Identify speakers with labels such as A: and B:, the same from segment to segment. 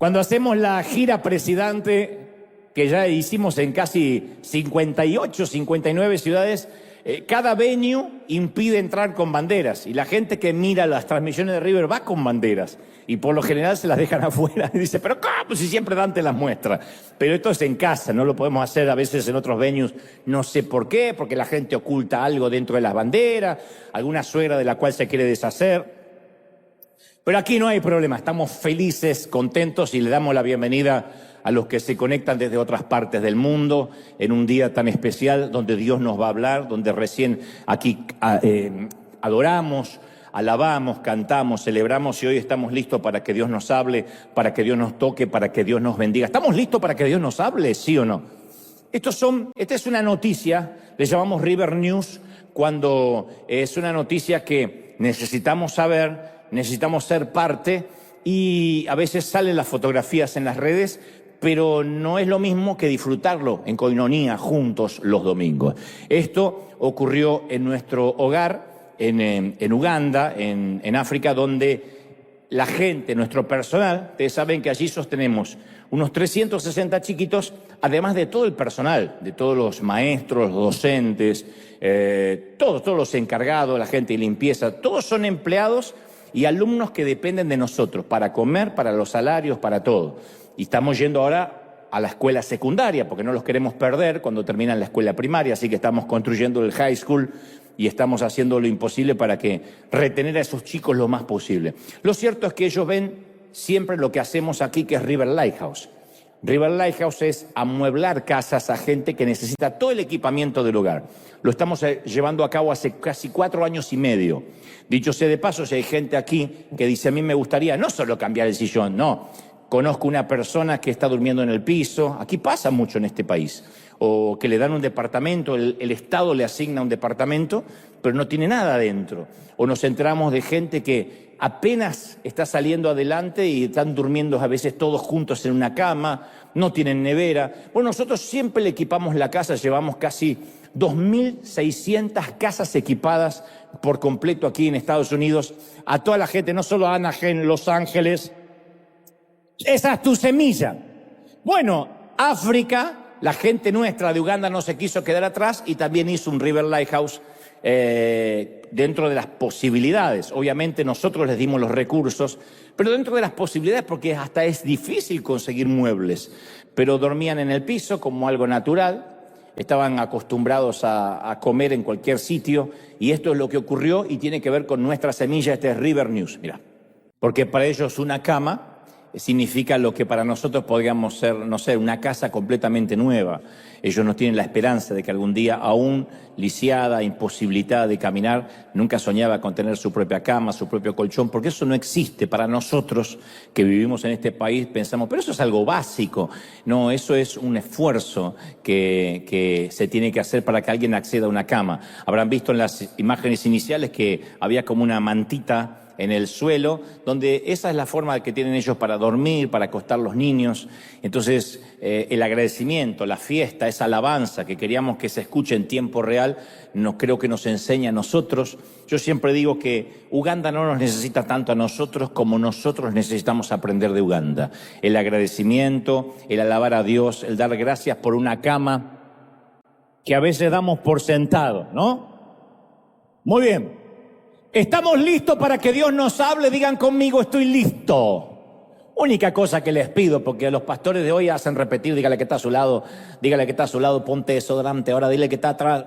A: Cuando hacemos la gira presidente, que ya hicimos en casi 58, 59 ciudades, cada venue impide entrar con banderas y la gente que mira las transmisiones de River va con banderas y por lo general se las dejan afuera y dice, pero ¿cómo si siempre Dante las muestra? Pero esto es en casa, no lo podemos hacer a veces en otros venues, no sé por qué, porque la gente oculta algo dentro de las banderas, alguna suegra de la cual se quiere deshacer. Pero aquí no hay problema, estamos felices, contentos y le damos la bienvenida a los que se conectan desde otras partes del mundo en un día tan especial donde Dios nos va a hablar, donde recién aquí adoramos, alabamos, cantamos, celebramos y hoy estamos listos para que Dios nos hable, para que Dios nos toque, para que Dios nos bendiga. ¿Estamos listos para que Dios nos hable, sí o no? Esta es una noticia, le llamamos River News, cuando es una noticia que necesitamos saber, necesitamos ser parte y a veces salen las fotografías en las redes, pero no es lo mismo que disfrutarlo en coinonía juntos los domingos. Esto ocurrió en nuestro hogar, en Uganda, en África, donde la gente, nuestro personal, ustedes saben que allí sostenemos unos 360 chiquitos, además de todo el personal, de todos los maestros, los docentes, todos los encargados, la gente de limpieza, todos son empleados y alumnos que dependen de nosotros para comer, para los salarios, para todo. Y estamos yendo ahora a la escuela secundaria porque no los queremos perder cuando terminan la escuela primaria, así que estamos construyendo el high school y estamos haciendo lo imposible para que retener a esos chicos lo más posible. Lo cierto es que ellos ven siempre lo que hacemos aquí, que es River Lighthouse. River Lighthouse es amueblar casas a gente que necesita todo el equipamiento del hogar. Lo estamos llevando a cabo hace casi 4 años y medio. Dicho sea de paso, si hay gente aquí que dice a mí me gustaría no solo cambiar el sillón, no. Conozco una persona que está durmiendo en el piso, aquí pasa mucho en este país, o que le dan un departamento, el Estado le asigna un departamento, pero no tiene nada adentro. O nos enteramos de gente que apenas está saliendo adelante y están durmiendo a veces todos juntos en una cama, no tienen nevera. Bueno, nosotros siempre le equipamos la casa, llevamos casi 2.600 casas equipadas por completo aquí en Estados Unidos a toda la gente, no solo a Anaheim, Los Ángeles. Esa es tu semilla. Bueno, África, la gente nuestra de Uganda no se quiso quedar atrás y también hizo un River Lighthouse dentro de las posibilidades. Obviamente nosotros les dimos los recursos, pero dentro de las posibilidades porque hasta es difícil conseguir muebles. Pero dormían en el piso como algo natural, estaban acostumbrados a comer en cualquier sitio y esto es lo que ocurrió y tiene que ver con nuestra semilla. Este es River News, mira. Porque para ellos una cama significa lo que para nosotros podríamos ser, no sé, una casa completamente nueva. Ellos no tienen la esperanza de que algún día, aún lisiada, imposibilitada de caminar, nunca soñaba con tener su propia cama, su propio colchón, porque eso no existe. Para nosotros que vivimos en este país pensamos, pero eso es algo básico. No, eso es un esfuerzo que se tiene que hacer para que alguien acceda a una cama. Habrán visto en las imágenes iniciales que había como una mantita en el suelo, donde esa es la forma que tienen ellos para dormir, para acostar los niños. Entonces, el agradecimiento, la fiesta, esa alabanza que queríamos que se escuche en tiempo real, creo que nos enseña a nosotros. Yo siempre digo que Uganda no nos necesita tanto a nosotros como nosotros necesitamos aprender de Uganda. El agradecimiento, el alabar a Dios, el dar gracias por una cama que a veces damos por sentado, ¿no? Muy bien. ¿Estamos listos para que Dios nos hable? Digan conmigo, estoy listo. Única cosa que les pido, porque los pastores de hoy hacen repetir, dígale que está a su lado, dígale que está a su lado, ponte desodorante, ahora dile que está atrás.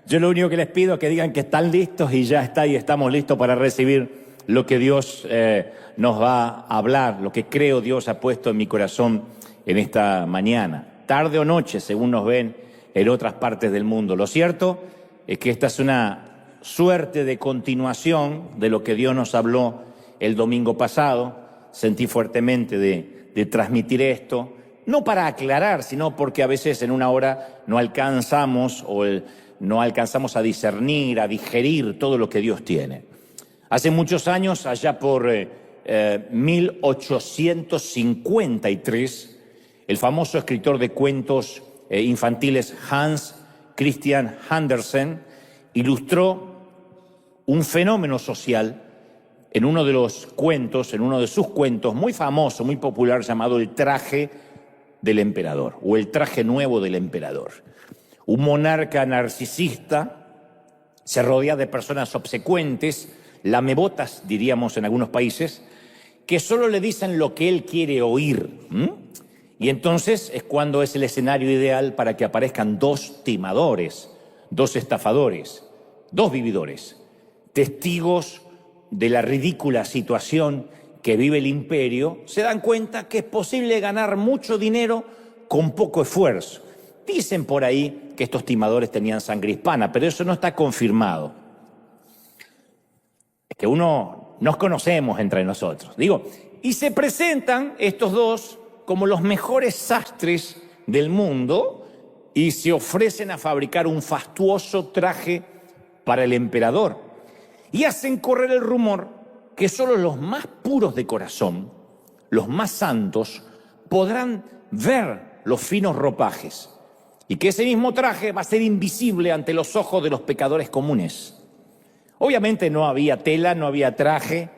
A: Yo lo único que les pido es que digan que están listos y ya está, y estamos listos para recibir lo que Dios nos va a hablar, lo que creo Dios ha puesto en mi corazón en esta mañana. Tarde o noche, según nos ven en otras partes del mundo. Lo cierto es que esta es una suerte de continuación de lo que Dios nos habló el domingo pasado. Sentí fuertemente de transmitir esto, no para aclarar, sino porque a veces en una hora no alcanzamos a discernir, a digerir todo lo que Dios tiene. Hace muchos años, allá por 1853, el famoso escritor de cuentos infantiles Hans Christian Andersen ilustró un fenómeno social en uno de los cuentos, en uno de sus cuentos muy famoso, muy popular, llamado El traje del emperador, o El traje nuevo del emperador. Un monarca narcisista se rodea de personas obsecuentes, lamebotas, diríamos en algunos países, que solo le dicen lo que él quiere oír. Y entonces es cuando es el escenario ideal para que aparezcan dos timadores, dos estafadores, dos vividores, testigos de la ridícula situación que vive el imperio. Se dan cuenta que es posible ganar mucho dinero con poco esfuerzo. Dicen por ahí que estos timadores tenían sangre hispana, pero eso no está confirmado. Es que nos conocemos entre nosotros. Y se presentan estos dos como los mejores sastres del mundo y se ofrecen a fabricar un fastuoso traje para el emperador. Y hacen correr el rumor que solo los más puros de corazón, los más santos, podrán ver los finos ropajes y que ese mismo traje va a ser invisible ante los ojos de los pecadores comunes. Obviamente no había tela, no había traje,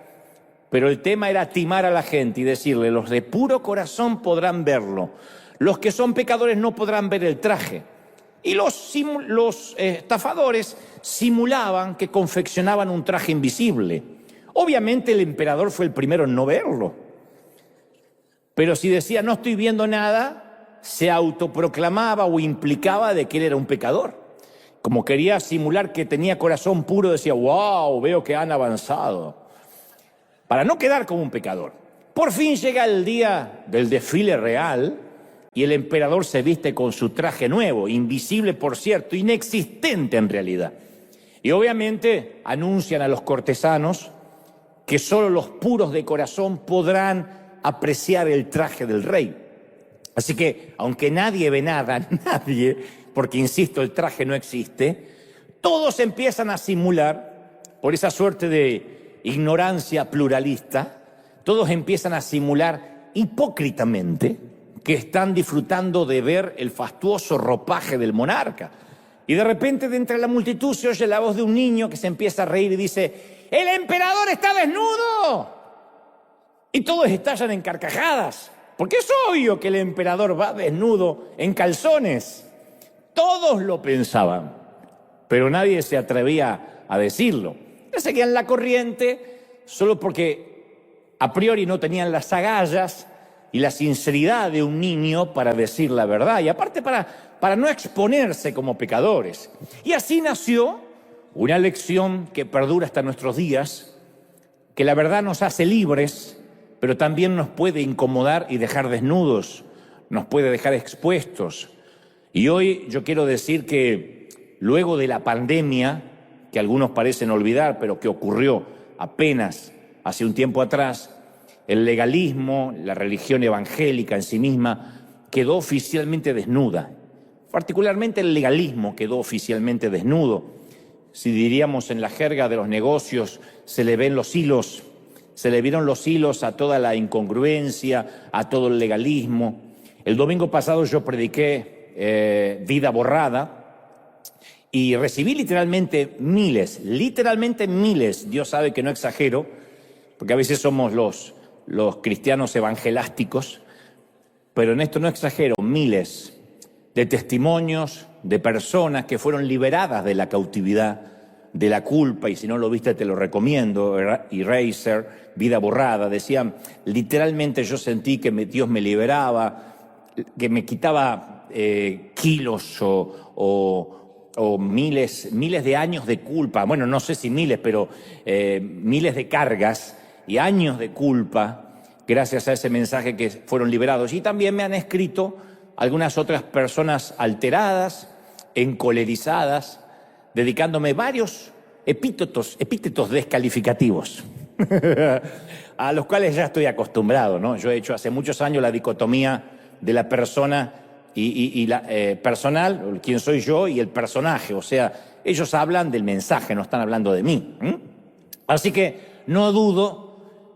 A: pero el tema era timar a la gente y decirle: los de puro corazón podrán verlo, los que son pecadores no podrán ver el traje. Y los estafadores simulaban que confeccionaban un traje invisible. Obviamente el emperador fue el primero en no verlo. Pero si decía no estoy viendo nada, se autoproclamaba o implicaba de que él era un pecador. Como quería simular que tenía corazón puro, decía: wow, veo que han avanzado. Para no quedar como un pecador. Por fin llega el día del desfile real y el emperador se viste con su traje nuevo, invisible por cierto, inexistente en realidad. Y obviamente anuncian a los cortesanos que solo los puros de corazón podrán apreciar el traje del rey. Así que, aunque nadie ve nada, nadie, porque insisto, el traje no existe, todos empiezan a simular, por esa suerte de ignorancia pluralista, todos empiezan a simular hipócritamente que están disfrutando de ver el fastuoso ropaje del monarca. Y de repente, de entre la multitud, se oye la voz de un niño que se empieza a reír y dice: ¡el emperador está desnudo! Y todos estallan en carcajadas, porque es obvio que el emperador va desnudo en calzones. Todos lo pensaban, pero nadie se atrevía a decirlo. Le seguían la corriente solo porque a priori no tenían las agallas y la sinceridad de un niño para decir la verdad, y aparte para no exponerse como pecadores. Y así nació una lección que perdura hasta nuestros días, que la verdad nos hace libres, pero también nos puede incomodar y dejar desnudos, nos puede dejar expuestos. Y hoy yo quiero decir que luego de la pandemia, que algunos parecen olvidar, pero que ocurrió apenas hace un tiempo atrás, el legalismo, la religión evangélica en sí misma, quedó oficialmente desnuda. Particularmente el legalismo quedó oficialmente desnudo. Si diríamos en la jerga de los negocios, se le vieron los hilos a toda la incongruencia, a todo el legalismo. El domingo pasado yo prediqué vida borrada y recibí literalmente miles, Dios sabe que no exagero, porque a veces somos los cristianos evangelásticos, pero en esto no exagero, miles de testimonios de personas que fueron liberadas de la cautividad, de la culpa, y si no lo viste te lo recomiendo, Eraser, Vida Borrada. Decían, literalmente yo sentí que Dios me liberaba, que me quitaba kilos o miles de años de culpa, bueno, no sé si miles, pero miles de cargas y años de culpa, gracias a ese mensaje que fueron liberados. Y también me han escrito algunas otras personas alteradas, encolerizadas, dedicándome varios epítetos descalificativos, a los cuales ya estoy acostumbrado, ¿no? Yo he hecho hace muchos años la dicotomía de la persona y la personal, quién soy yo, y el personaje. O sea, ellos hablan del mensaje, no están hablando de mí. Así que no dudo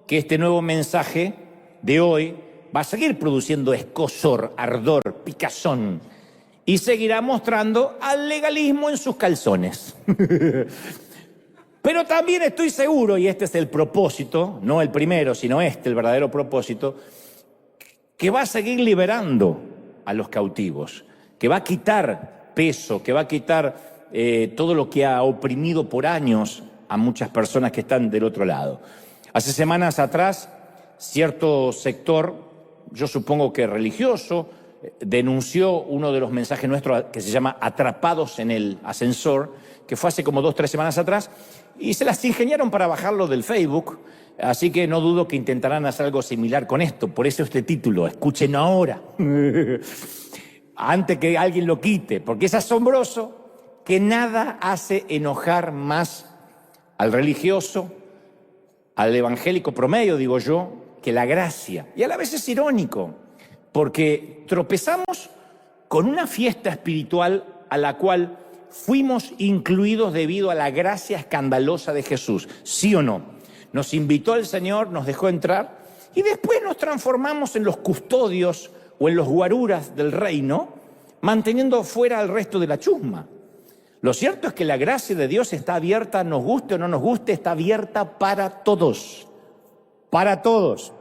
A: que este nuevo mensaje de hoy va a seguir produciendo escozor, ardor, picazón, y seguirá mostrando al legalismo en sus calzones. Pero también estoy seguro, y este es el propósito, no el primero, sino el verdadero propósito, que va a seguir liberando a los cautivos, que va a quitar peso, que va a quitar todo lo que ha oprimido por años a muchas personas que están del otro lado. Hace semanas atrás, cierto sector, yo supongo que religioso, denunció uno de los mensajes nuestros que se llama Atrapados en el Ascensor, que fue hace como 2 o 3 semanas atrás, y se las ingeniaron para bajarlo del Facebook, así que no dudo que intentarán hacer algo similar con esto. Por eso este título, escuchen ahora, antes que alguien lo quite, porque es asombroso que nada hace enojar más al religioso, al evangélico promedio, digo yo, que la gracia. Y a la vez es irónico, porque tropezamos con una fiesta espiritual a la cual fuimos incluidos debido a la gracia escandalosa de Jesús, ¿sí o no? Nos invitó el Señor, nos dejó entrar y después nos transformamos en los custodios o en los guaruras del reino, manteniendo fuera al resto de la chusma. Lo cierto es que la gracia de Dios está abierta, nos guste o no nos guste, está abierta para todos. Para todos.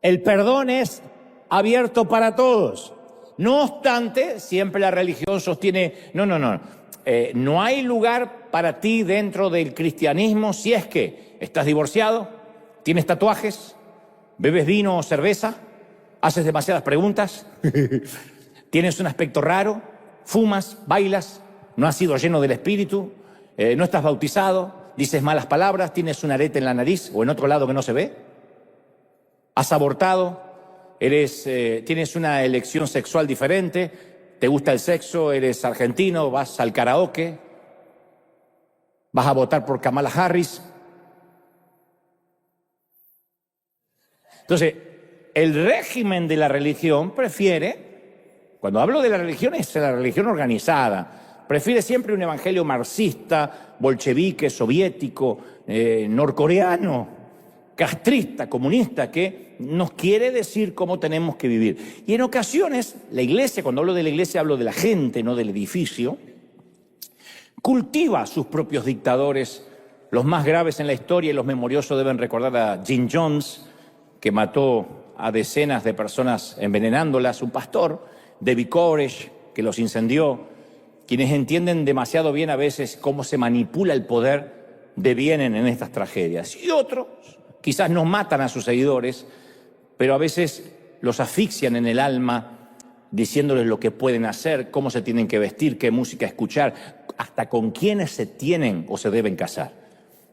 A: El perdón es abierto para todos. No obstante, siempre la religión sostiene, no hay lugar para ti dentro del cristianismo si es que estás divorciado, tienes tatuajes, bebes vino o cerveza, haces demasiadas preguntas, tienes un aspecto raro, fumas, bailas, no has sido lleno del Espíritu, no estás bautizado, dices malas palabras, tienes un arete en la nariz o en otro lado que no se ve, has abortado, tienes una elección sexual diferente, te gusta el sexo, eres argentino, vas al karaoke, vas a votar por Kamala Harris. Entonces, el régimen de la religión prefiere, cuando hablo de la religión es la religión organizada, prefiere siempre un evangelio marxista, bolchevique, soviético, norcoreano, castrista, comunista, que nos quiere decir cómo tenemos que vivir. Y en ocasiones, la iglesia, cuando hablo de la iglesia hablo de la gente, no del edificio, cultiva sus propios dictadores, los más graves en la historia, y los memoriosos deben recordar a Jim Jones, que mató a decenas de personas envenenándolas, un pastor, David Koresh, que los incendió. Quienes entienden demasiado bien a veces cómo se manipula el poder devienen en estas tragedias. Y otros quizás no matan a sus seguidores, pero a veces los asfixian en el alma, diciéndoles lo que pueden hacer, cómo se tienen que vestir, qué música escuchar, hasta con quiénes se tienen o se deben casar.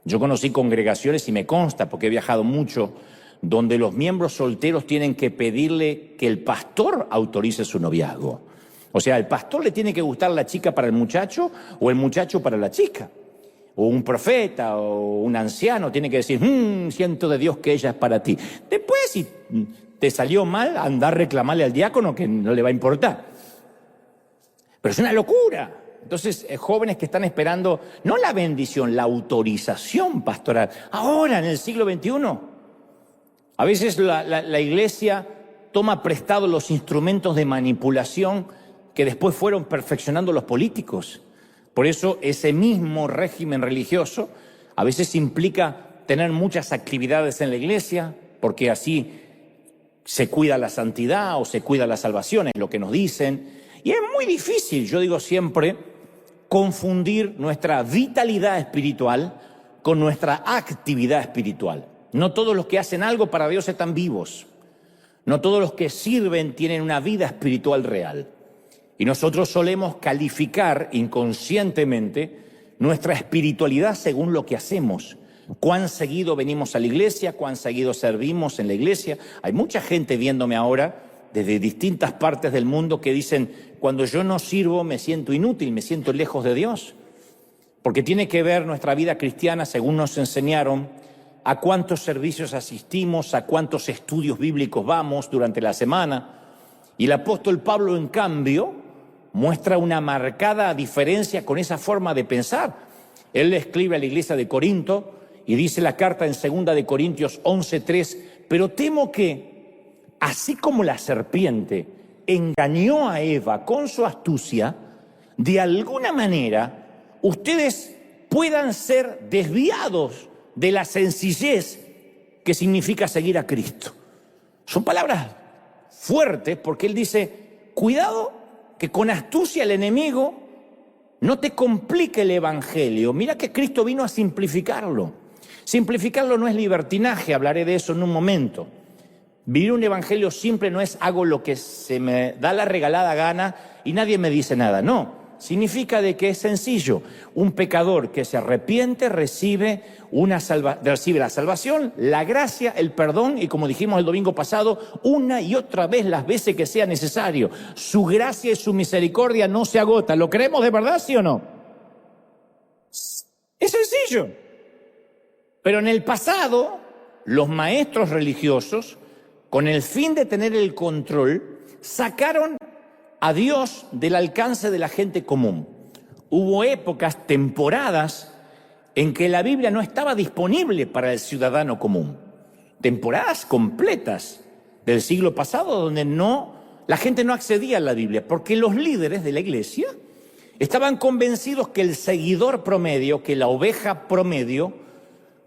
A: Yo conocí congregaciones, y me consta porque he viajado mucho, donde los miembros solteros tienen que pedirle que el pastor autorice su noviazgo. O sea, el pastor le tiene que gustar la chica para el muchacho o el muchacho para la chica. O un profeta o un anciano tiene que decir, siento de Dios que ella es para ti. Después, si te salió mal, andar a reclamarle al diácono que no le va a importar. Pero es una locura. Entonces, jóvenes que están esperando, no la bendición, la autorización pastoral. Ahora, en el siglo XXI, a veces la iglesia toma prestado los instrumentos de manipulación que después fueron perfeccionando los políticos. Por eso ese mismo régimen religioso a veces implica tener muchas actividades en la iglesia, porque así se cuida la santidad o se cuida la salvación, es lo que nos dicen. Y es muy difícil, yo digo siempre, confundir nuestra vitalidad espiritual con nuestra actividad espiritual. No todos los que hacen algo para Dios están vivos. No todos los que sirven tienen una vida espiritual real. Y nosotros solemos calificar inconscientemente nuestra espiritualidad según lo que hacemos. Cuán seguido venimos a la iglesia, cuán seguido servimos en la iglesia. Hay mucha gente viéndome ahora desde distintas partes del mundo que dicen, cuando yo no sirvo me siento inútil, me siento lejos de Dios. Porque tiene que ver nuestra vida cristiana, según nos enseñaron, a cuántos servicios asistimos, a cuántos estudios bíblicos vamos durante la semana. Y el apóstol Pablo, en cambio, muestra una marcada diferencia con esa forma de pensar. Él le escribe a la iglesia de Corinto y dice la carta en 2 de Corintios 11:3, pero temo que, así como la serpiente engañó a Eva con su astucia, de alguna manera ustedes puedan ser desviados de la sencillez que significa seguir a Cristo. Son palabras fuertes porque él dice, cuidado que con astucia el enemigo no te complique el evangelio. Mira que Cristo vino a simplificarlo. Simplificarlo no es libertinaje, hablaré de eso en un momento. Vivir un evangelio simple no es hago lo que se me da la regalada gana y nadie me dice nada. No, significa de que es sencillo. Un pecador que se arrepiente recibe la salvación, la gracia, el perdón y, como dijimos el domingo pasado, una y otra vez las veces que sea necesario. Su gracia y su misericordia no se agotan. ¿Lo creemos de verdad, sí o no? Es sencillo. Pero en el pasado, los maestros religiosos, con el fin de tener el control, sacaron a Dios del alcance de la gente común. Hubo épocas, temporadas, en que la Biblia no estaba disponible para el ciudadano común. Temporadas completas del siglo pasado donde la gente no accedía a la Biblia, porque los líderes de la iglesia estaban convencidos que el seguidor promedio, que la oveja promedio,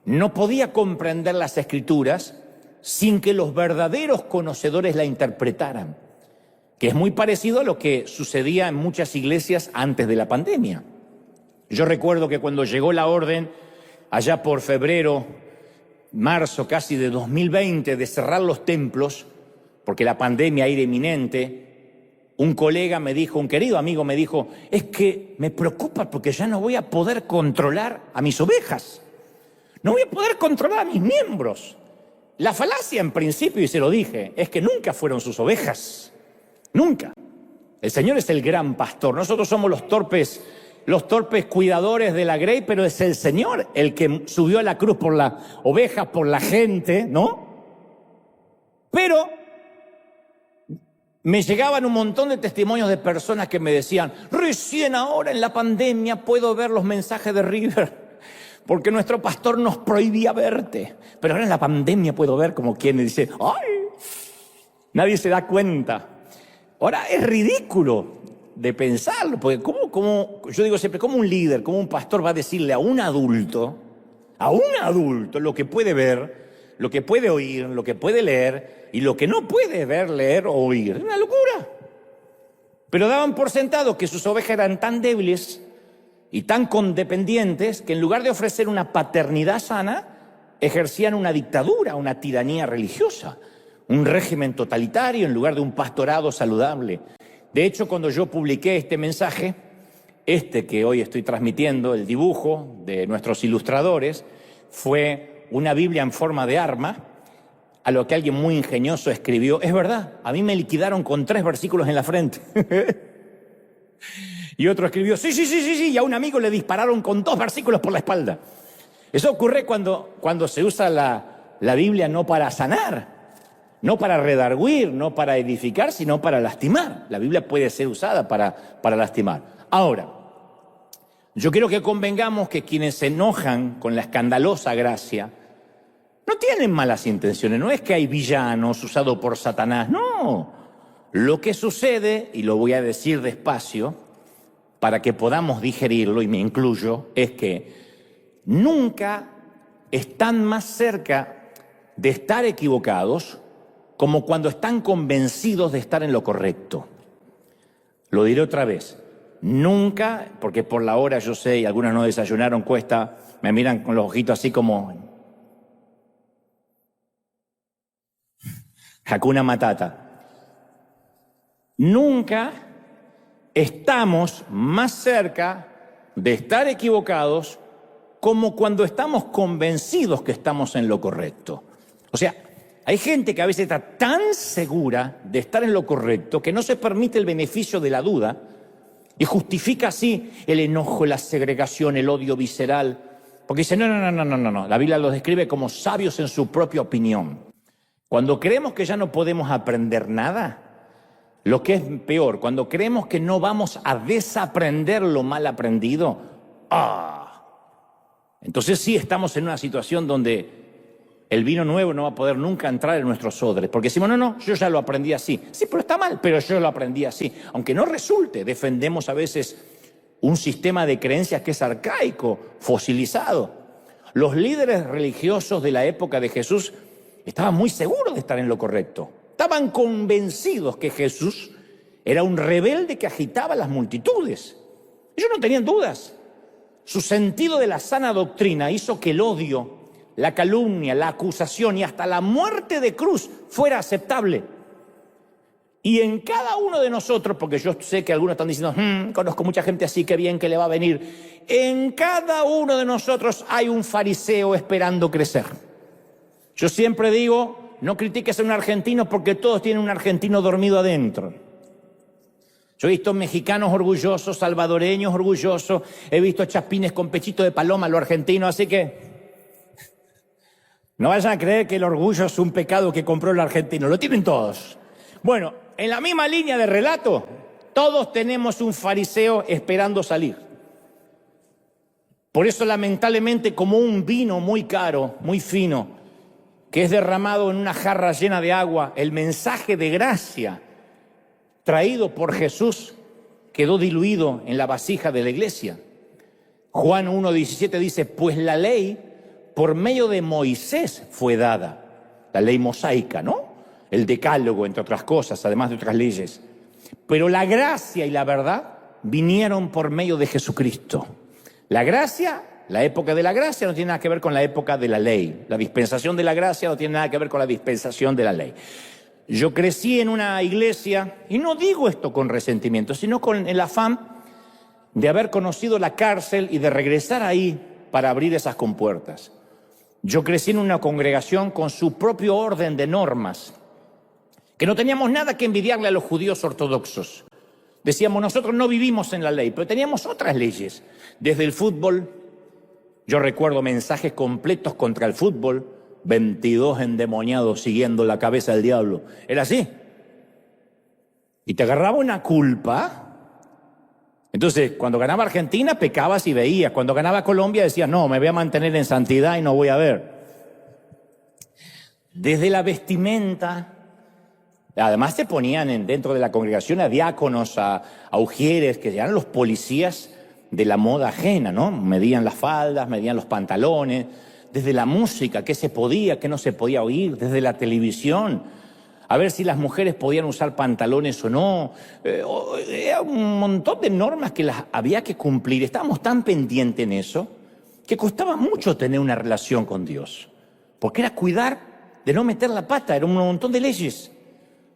A: no podía comprender las Escrituras sin que los verdaderos conocedores la interpretaran, que es muy parecido a lo que sucedía en muchas iglesias antes de la pandemia. Yo recuerdo que cuando llegó la orden, allá por febrero, marzo casi de 2020, de cerrar los templos, porque la pandemia era inminente, un colega me dijo, un querido amigo me dijo, es que me preocupa porque ya no voy a poder controlar a mis ovejas, no voy a poder controlar a mis miembros. La falacia en principio, y se lo dije, es que nunca fueron sus ovejas, nunca. El Señor es el gran pastor, nosotros somos los torpes cuidadores de la grey, pero es el Señor el que subió a la cruz por las ovejas, por la gente, ¿no? Pero me llegaban un montón de testimonios de personas que me decían, recién ahora en la pandemia puedo ver los mensajes de River, porque nuestro pastor nos prohibía verte, pero ahora en la pandemia puedo ver, como quien dice, ¡ay! Nadie se da cuenta. Ahora es ridículo de pensarlo, porque yo digo siempre, ¿cómo un líder, cómo un pastor va a decirle a un adulto lo que puede ver, lo que puede oír, lo que puede leer y lo que no puede ver, leer o oír? Es una locura. Pero daban por sentado que sus ovejas eran tan débiles y tan condependientes que en lugar de ofrecer una paternidad sana, ejercían una dictadura, una tiranía religiosa, un régimen totalitario en lugar de un pastorado saludable. De hecho, cuando yo publiqué este mensaje, que hoy estoy transmitiendo, el dibujo de nuestros ilustradores, fue una Biblia en forma de arma, a lo que alguien muy ingenioso escribió, es verdad, a mí me liquidaron con 3 versículos en la frente. Y otro escribió, sí, y a un amigo le dispararon con 2 versículos por la espalda. Eso ocurre cuando se usa la Biblia no para sanar, no para redarguir, no para edificar, sino para lastimar. La Biblia puede ser usada para lastimar. Ahora, yo quiero que convengamos que quienes se enojan con la escandalosa gracia no tienen malas intenciones. No es que hay villanos usados por Satanás, no. Lo que sucede, y lo voy a decir despacio, para que podamos digerirlo, y me incluyo, es que nunca están más cerca de estar equivocados como cuando están convencidos de estar en lo correcto. Lo diré otra vez. Nunca, porque por la hora yo sé, y algunos no desayunaron, cuesta, me miran con los ojitos así como Hakuna Matata. Nunca estamos más cerca de estar equivocados como cuando estamos convencidos que estamos en lo correcto. O sea, hay gente que a veces está tan segura de estar en lo correcto que no se permite el beneficio de la duda y justifica así el enojo, la segregación, el odio visceral. Porque dice, no. La Biblia los describe como sabios en su propia opinión. Cuando creemos que ya no podemos aprender nada, lo que es peor, cuando creemos que no vamos a desaprender lo mal aprendido, entonces sí estamos en una situación donde el vino nuevo no va a poder nunca entrar en nuestros odres, porque decimos, no, yo ya lo aprendí así. Sí, pero está mal, pero yo lo aprendí así. Aunque no resulte, defendemos a veces un sistema de creencias que es arcaico, fosilizado. Los líderes religiosos de la época de Jesús estaban muy seguros de estar en lo correcto. Estaban convencidos que Jesús era un rebelde que agitaba las multitudes. Ellos no tenían dudas. Su sentido de la sana doctrina hizo que el odio, la calumnia, la acusación y hasta la muerte de cruz fuera aceptable. Y en cada uno de nosotros, porque yo sé que algunos están diciendo, conozco mucha gente así, qué bien que le va a venir. En cada uno de nosotros hay un fariseo esperando crecer. Yo siempre digo, no critiques a un argentino porque todos tienen un argentino dormido adentro. Yo he visto mexicanos orgullosos, salvadoreños orgullosos, he visto chapines con pechito de paloma, lo argentino, así que no vayan a creer que el orgullo es un pecado que compró el argentino, lo tienen todos. Bueno, en la misma línea de relato, todos tenemos un fariseo esperando salir. Por eso, lamentablemente, como un vino muy caro, muy fino, que es derramado en una jarra llena de agua, el mensaje de gracia traído por Jesús quedó diluido en la vasija de la iglesia. Juan 1:17 dice, pues la ley por medio de Moisés fue dada, la ley mosaica, ¿no? El decálogo, entre otras cosas, además de otras leyes. Pero la gracia y la verdad vinieron por medio de Jesucristo. La gracia, la época de la gracia no tiene nada que ver con la época de la ley. La dispensación de la gracia no tiene nada que ver con la dispensación de la ley. Yo crecí en una iglesia, y no digo esto con resentimiento, sino con el afán de haber conocido la cárcel y de regresar ahí para abrir esas compuertas. Yo crecí en una congregación con su propio orden de normas, que no teníamos nada que envidiarle a los judíos ortodoxos. Decíamos, nosotros no vivimos en la ley, pero teníamos otras leyes. Desde el fútbol, yo recuerdo mensajes completos contra el fútbol, 22 endemoniados siguiendo la cabeza del diablo. Era así. Y te agarraba una culpa. Entonces, cuando ganaba Argentina, pecabas y veías. Cuando ganaba Colombia, decías, no, me voy a mantener en santidad y no voy a ver. Desde la vestimenta. Además te ponían dentro de la congregación a diáconos, a ujieres, que eran los policías de la moda ajena, ¿no? Medían las faldas, medían los pantalones, desde la música, qué se podía, qué no se podía oír, desde la televisión, a ver si las mujeres podían usar pantalones o no. Era un montón de normas que las había que cumplir. Estábamos tan pendientes en eso que costaba mucho tener una relación con Dios, porque era cuidar de no meter la pata, era un montón de leyes.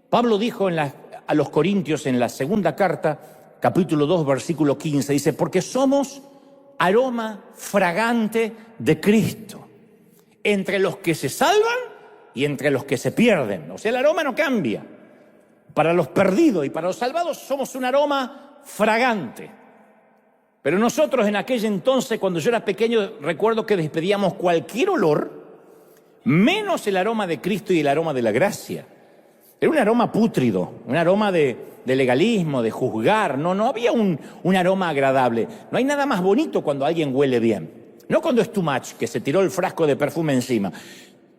A: Pablo dijo a los Corintios en la segunda carta, capítulo 2, versículo 15, dice, porque somos aroma fragante de Cristo, entre los que se salvan y entre los que se pierden. O sea, el aroma no cambia. Para los perdidos y para los salvados somos un aroma fragante. Pero nosotros en aquel entonces, cuando yo era pequeño, recuerdo que despedíamos cualquier olor, menos el aroma de Cristo y el aroma de la gracia. Era un aroma pútrido, un aroma de legalismo, de juzgar. No había un aroma agradable. No hay nada más bonito cuando alguien huele bien. No cuando es too much, que se tiró el frasco de perfume encima.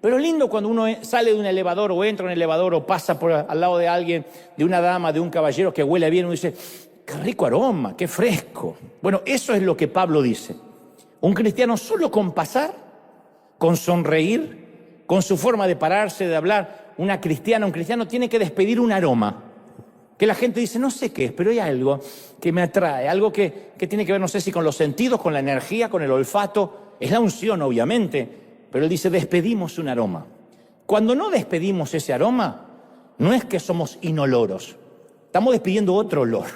A: Pero es lindo cuando uno sale de un elevador o entra en un elevador o pasa al lado de alguien, de una dama, de un caballero que huele bien. Uno dice, qué rico aroma, qué fresco. Bueno, eso es lo que Pablo dice. Un cristiano solo con pasar, con sonreír, con su forma de pararse, de hablar, un cristiano tiene que despedir un aroma. Que la gente dice, no sé qué es, pero hay algo que me atrae, algo que tiene que ver, no sé si con los sentidos, con la energía, con el olfato. Es la unción, obviamente, pero él dice, despedimos un aroma. Cuando no despedimos ese aroma, no es que somos inoloros, estamos despidiendo otro olor.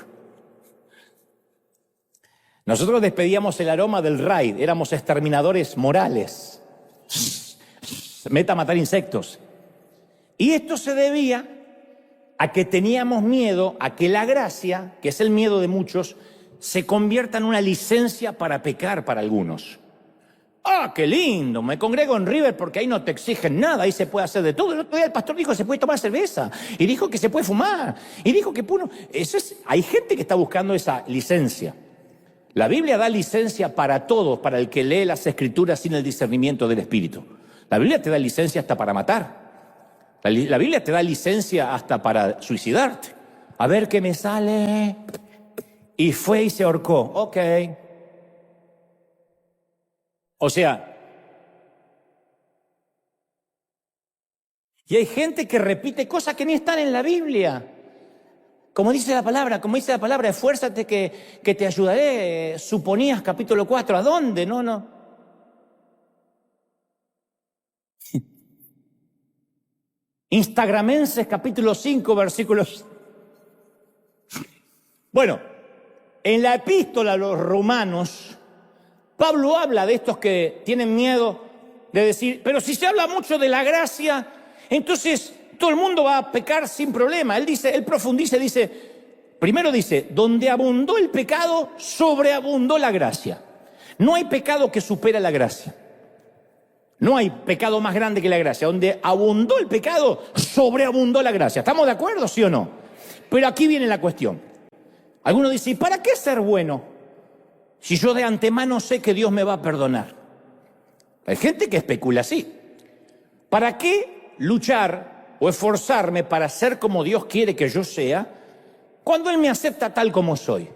A: Nosotros despedíamos el aroma del raid, éramos exterminadores morales. Meta a matar insectos. Y esto se debía a que teníamos miedo a que la gracia, que es el miedo de muchos, se convierta en una licencia para pecar para algunos. ¡Ah, qué lindo! Me congrego en River porque ahí no te exigen nada, ahí se puede hacer de todo. El otro día el pastor dijo que se puede tomar cerveza, y dijo que se puede fumar, y dijo que hay gente que está buscando esa licencia. La Biblia da licencia para todos, para el que lee las Escrituras sin el discernimiento del Espíritu. La Biblia te da licencia hasta para matar. La Biblia te da licencia hasta para suicidarte. A ver qué me sale. y fue y se ahorcó. Ok. O sea, y hay gente que repite cosas que ni están en la Biblia. Como dice la palabra, esfuérzate que te ayudaré. Suponías capítulo 4, ¿a dónde? No. Instagramenses capítulo 5, versículos. Bueno, en la epístola a los romanos, Pablo habla de estos que tienen miedo de decir, pero si se habla mucho de la gracia, entonces todo el mundo va a pecar sin problema. Él profundiza, primero dice, donde abundó el pecado, sobreabundó la gracia. No hay pecado que supere la gracia. No hay pecado más grande que la gracia. Donde abundó el pecado, sobreabundó la gracia. ¿Estamos de acuerdo, sí o no? Pero aquí viene la cuestión. Algunos dicen, ¿para qué ser bueno si yo de antemano sé que Dios me va a perdonar? Hay gente que especula así. ¿Para qué luchar o esforzarme para ser como Dios quiere que yo sea cuando Él me acepta tal como soy?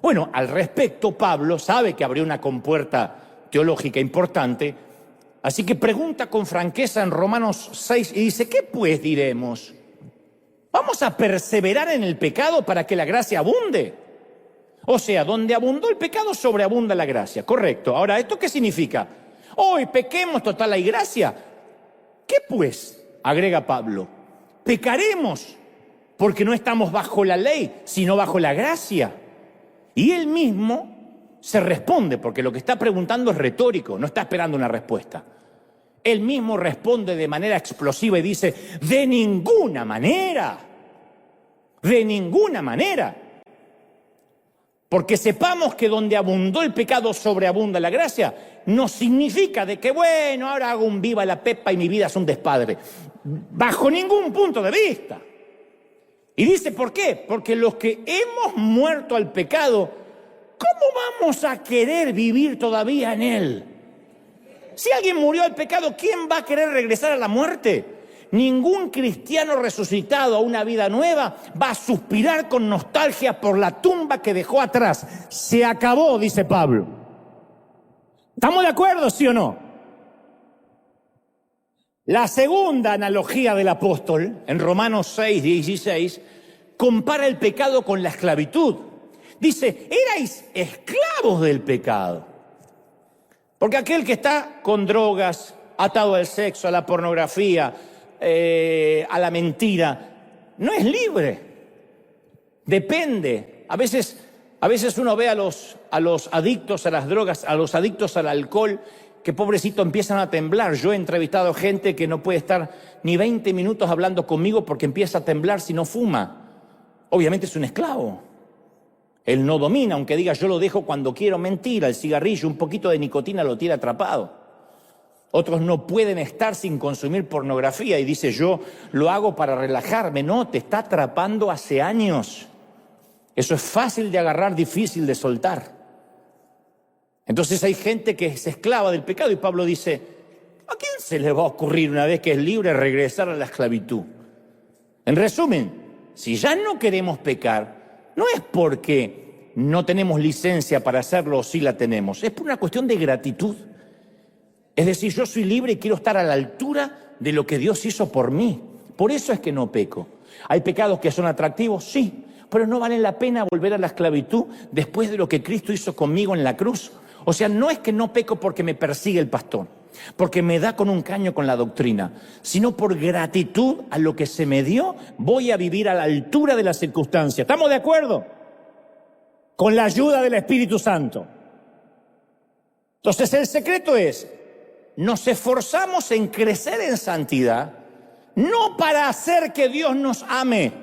A: Bueno, al respecto, Pablo sabe que abrió una compuerta teológica importante, así que pregunta con franqueza en Romanos 6 y dice, ¿qué pues diremos? ¿Vamos a perseverar en el pecado para que la gracia abunde? O sea, donde abundó el pecado, sobreabunda la gracia. Correcto. Ahora, ¿esto qué significa? Hoy pequemos, total hay gracia. ¿Qué pues? Agrega Pablo. Pecaremos porque no estamos bajo la ley, sino bajo la gracia. Y él mismo se responde, porque lo que está preguntando es retórico, no está esperando una respuesta. Él mismo responde de manera explosiva y dice, de ninguna manera. Porque sepamos que donde abundó el pecado sobreabunda la gracia, no significa de que, bueno, ahora hago un viva la pepa y mi vida es un despadre. Bajo ningún punto de vista. Y dice, ¿por qué? Porque los que hemos muerto al pecado, ¿cómo vamos a querer vivir todavía en él? Si alguien murió al pecado, ¿quién va a querer regresar a la muerte? Ningún cristiano resucitado a una vida nueva va a suspirar con nostalgia por la tumba que dejó atrás. Se acabó, dice Pablo. ¿Estamos de acuerdo, sí o no? La segunda analogía del apóstol, en Romanos 6, 16, compara el pecado con la esclavitud. Dice, erais esclavos del pecado. Porque aquel que está con drogas, atado al sexo, a la pornografía, a la mentira, no es libre. Depende. A veces uno ve a los adictos a las drogas, a los adictos al alcohol, que pobrecito empiezan a temblar. Yo he entrevistado gente que no puede estar ni 20 minutos hablando conmigo porque empieza a temblar si no fuma. Obviamente es un esclavo. Él no domina, aunque diga yo lo dejo cuando quiero. Mentira, el cigarrillo, un poquito de nicotina lo tiene atrapado. Otros no pueden estar sin consumir pornografía y dice yo lo hago para relajarme. No, te está atrapando hace años. Eso es fácil de agarrar, difícil de soltar. Entonces hay gente que es esclava del pecado y Pablo dice, ¿a quién se le va a ocurrir una vez que es libre regresar a la esclavitud? En resumen, si ya no queremos pecar, no es porque no tenemos licencia para hacerlo o sí la tenemos, es por una cuestión de gratitud. Es decir, yo soy libre y quiero estar a la altura de lo que Dios hizo por mí. Por eso es que no peco. ¿Hay pecados que son atractivos? Sí, pero no vale la pena volver a la esclavitud después de lo que Cristo hizo conmigo en la cruz. O sea, no es que no peco porque me persigue el pastor, porque me da con un caño con la doctrina, sino por gratitud a lo que se me dio, voy a vivir a la altura de las circunstancias. ¿Estamos de acuerdo? Con la ayuda del Espíritu Santo. Entonces el secreto es, nos esforzamos en crecer en santidad, no para hacer que Dios nos ame.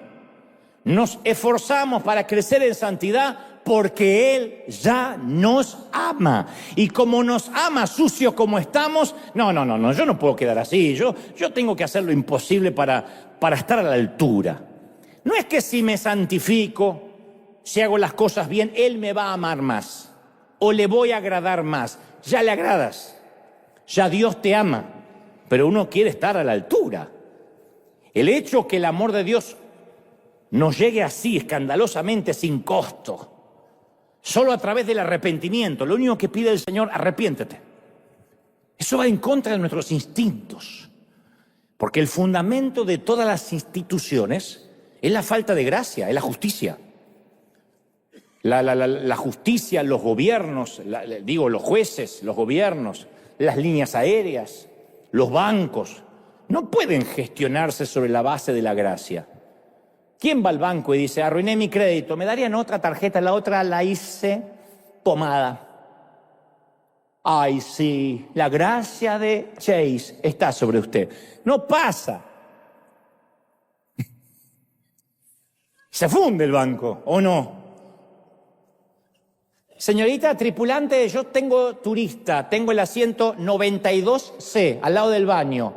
A: Nos esforzamos para crecer en santidad porque Él ya nos ama. Y como nos ama, sucios como estamos, no, yo no puedo quedar así. Yo tengo que hacer lo imposible para estar a la altura. No es que si me santifico, si hago las cosas bien, Él me va a amar más o le voy a agradar más. Ya le agradas, ya Dios te ama, pero uno quiere estar a la altura. El hecho que el amor de Dios nos llegue así, escandalosamente, sin costo, Solo a través del arrepentimiento. Lo único que pide el Señor, arrepiéntete. Eso va en contra de nuestros instintos. Porque el fundamento de todas las instituciones es la falta de gracia, es la justicia. La justicia, los gobiernos, los jueces, los gobiernos, las líneas aéreas, los bancos, no pueden gestionarse sobre la base de la gracia. ¿Quién va al banco y dice, arruiné mi crédito, me darían otra tarjeta, la otra la hice tomada? Ay, sí, la gracia de Chase está sobre usted. No pasa. Se funde el banco, ¿o no? Señorita tripulante, yo tengo turista, tengo el asiento 92C, al lado del baño.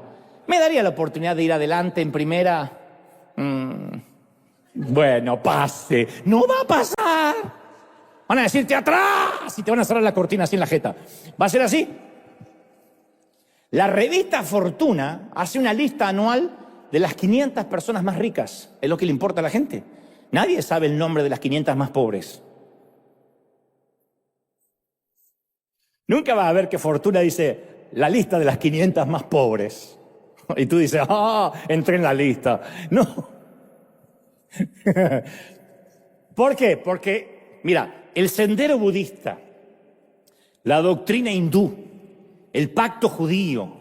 A: ¿Me daría la oportunidad de ir adelante en primera? Bueno, pase. No va a pasar. Van a decirte atrás y te van a cerrar la cortina así en la jeta. ¿Va a ser así? La revista Fortuna hace una lista anual de las 500 personas más ricas. Es lo que le importa a la gente. Nadie sabe el nombre de las 500 más pobres. Nunca vas a ver que Fortuna dice la lista de las 500 más pobres. Y tú dices, entré en la lista. No. ¿Por qué? Porque, mira, el sendero budista, la doctrina hindú, el pacto judío,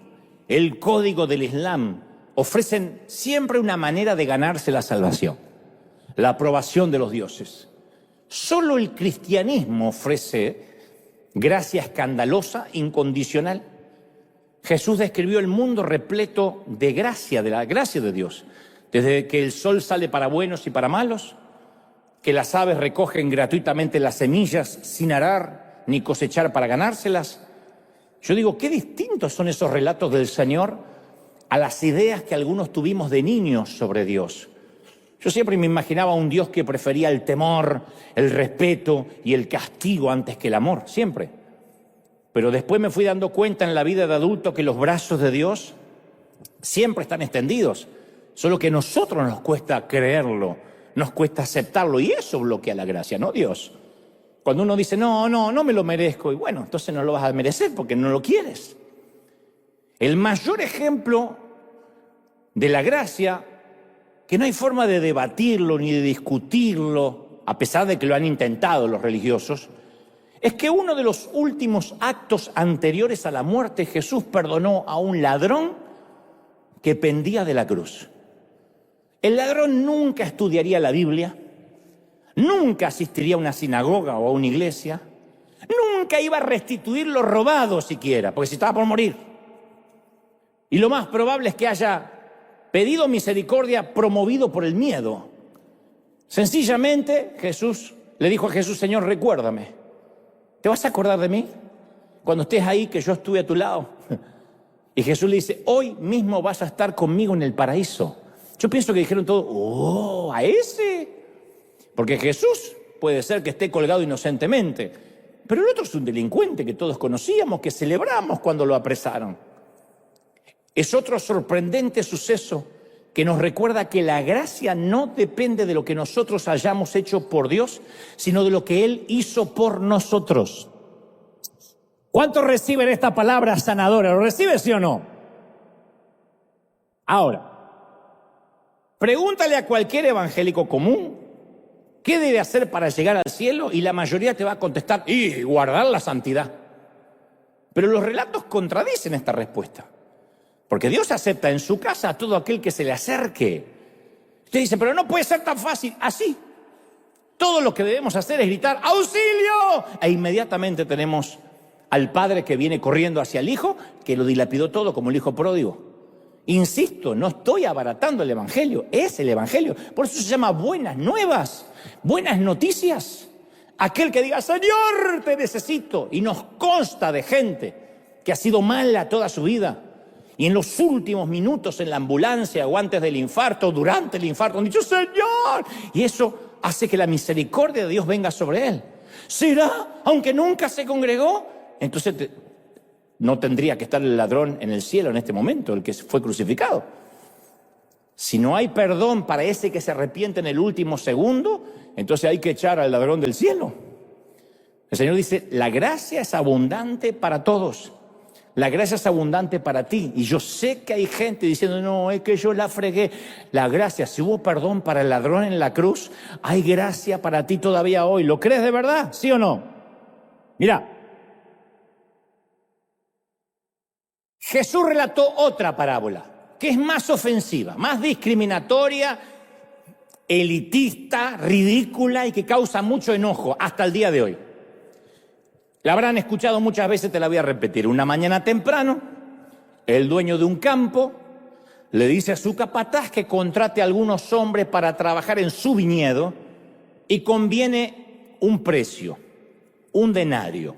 A: el código del Islam, ofrecen siempre una manera de ganarse la salvación, la aprobación de los dioses. Solo el cristianismo ofrece gracia escandalosa, incondicional. Jesús describió el mundo repleto de gracia, de la gracia de Dios. Desde que el sol sale para buenos y para malos, que las aves recogen gratuitamente las semillas sin arar ni cosechar para ganárselas. Yo digo, qué distintos son esos relatos del Señor a las ideas que algunos tuvimos de niños sobre Dios. Yo siempre me imaginaba un Dios que prefería el temor, el respeto y el castigo antes que el amor, siempre. Pero después me fui dando cuenta en la vida de adulto que los brazos de Dios siempre están extendidos, solo que a nosotros nos cuesta creerlo, nos cuesta aceptarlo, y eso bloquea la gracia, no Dios. Cuando uno dice, no me lo merezco, y bueno, entonces no lo vas a merecer porque no lo quieres. El mayor ejemplo de la gracia, que no hay forma de debatirlo ni de discutirlo, a pesar de que lo han intentado los religiosos, es que uno de los últimos actos anteriores a la muerte, Jesús perdonó a un ladrón que pendía de la cruz. El ladrón nunca estudiaría la Biblia, nunca asistiría a una sinagoga o a una iglesia, nunca iba a restituir lo robado siquiera, porque si estaba por morir. Y lo más probable es que haya pedido misericordia promovido por el miedo. Sencillamente, Jesús le dijo a Jesús, Señor, recuérdame. ¿Te vas a acordar de mí? Cuando estés ahí, que yo estuve a tu lado. Y Jesús le dice, hoy mismo vas a estar conmigo en el paraíso. Yo pienso que dijeron todo, ¿a ese? Porque Jesús puede ser que esté colgado inocentemente, pero el otro es un delincuente que todos conocíamos, que celebramos cuando lo apresaron. Es otro sorprendente suceso que nos recuerda que la gracia no depende de lo que nosotros hayamos hecho por Dios, sino de lo que Él hizo por nosotros. ¿Cuántos reciben esta palabra sanadora? ¿Lo recibe, sí o no? Ahora, pregúntale a cualquier evangélico común qué debe hacer para llegar al cielo y la mayoría te va a contestar, y guardar la santidad. Pero los relatos contradicen esta respuesta. Porque Dios acepta en su casa a todo aquel que se le acerque. Usted dice, pero no puede ser tan fácil. Así. Todo lo que debemos hacer es gritar, ¡auxilio! E inmediatamente tenemos al padre que viene corriendo hacia el hijo, que lo dilapidó todo como el hijo pródigo. Insisto, no estoy abaratando el evangelio, es el evangelio. Por eso se llama buenas nuevas, buenas noticias. Aquel que diga, Señor, te necesito. Y nos consta de gente que ha sido mala toda su vida. Y en los últimos minutos en la ambulancia o antes del infarto, durante el infarto, han dicho, Señor. Y eso hace que la misericordia de Dios venga sobre él. ¿Será? Aunque nunca se congregó. Entonces no tendría que estar el ladrón en el cielo en este momento, el que fue crucificado. Si no hay perdón para ese que se arrepiente en el último segundo, entonces hay que echar al ladrón del cielo. El Señor dice, la gracia es abundante para todos. La gracia es abundante para ti. Y yo sé que hay gente diciendo, no, es que yo la fregué. La gracia, si hubo perdón para el ladrón en la cruz, hay gracia para ti todavía hoy. ¿Lo crees de verdad? ¿Sí o no? Mira, Jesús relató otra parábola, que es más ofensiva, más discriminatoria, elitista, ridícula y que causa mucho enojo hasta el día de hoy. La habrán escuchado muchas veces, te la voy a repetir. Una mañana temprano, el dueño de un campo le dice a su capataz que contrate a algunos hombres para trabajar en su viñedo y conviene un precio, un denario.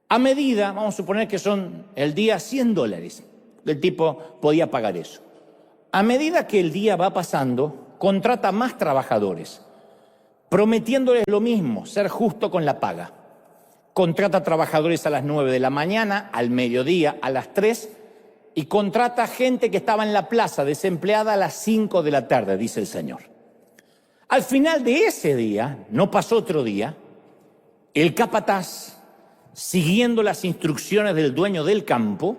A: A medida, vamos a suponer que son el día $100, el tipo podía pagar eso. A medida que el día va pasando, contrata más trabajadores, prometiéndoles lo mismo, ser justo con la paga. Contrata trabajadores a las 9 de la mañana, al mediodía, a las 3, y contrata gente que estaba en la plaza desempleada a las 5 de la tarde, dice el Señor. Al final de ese día, no pasó otro día, el capataz, siguiendo las instrucciones del dueño del campo,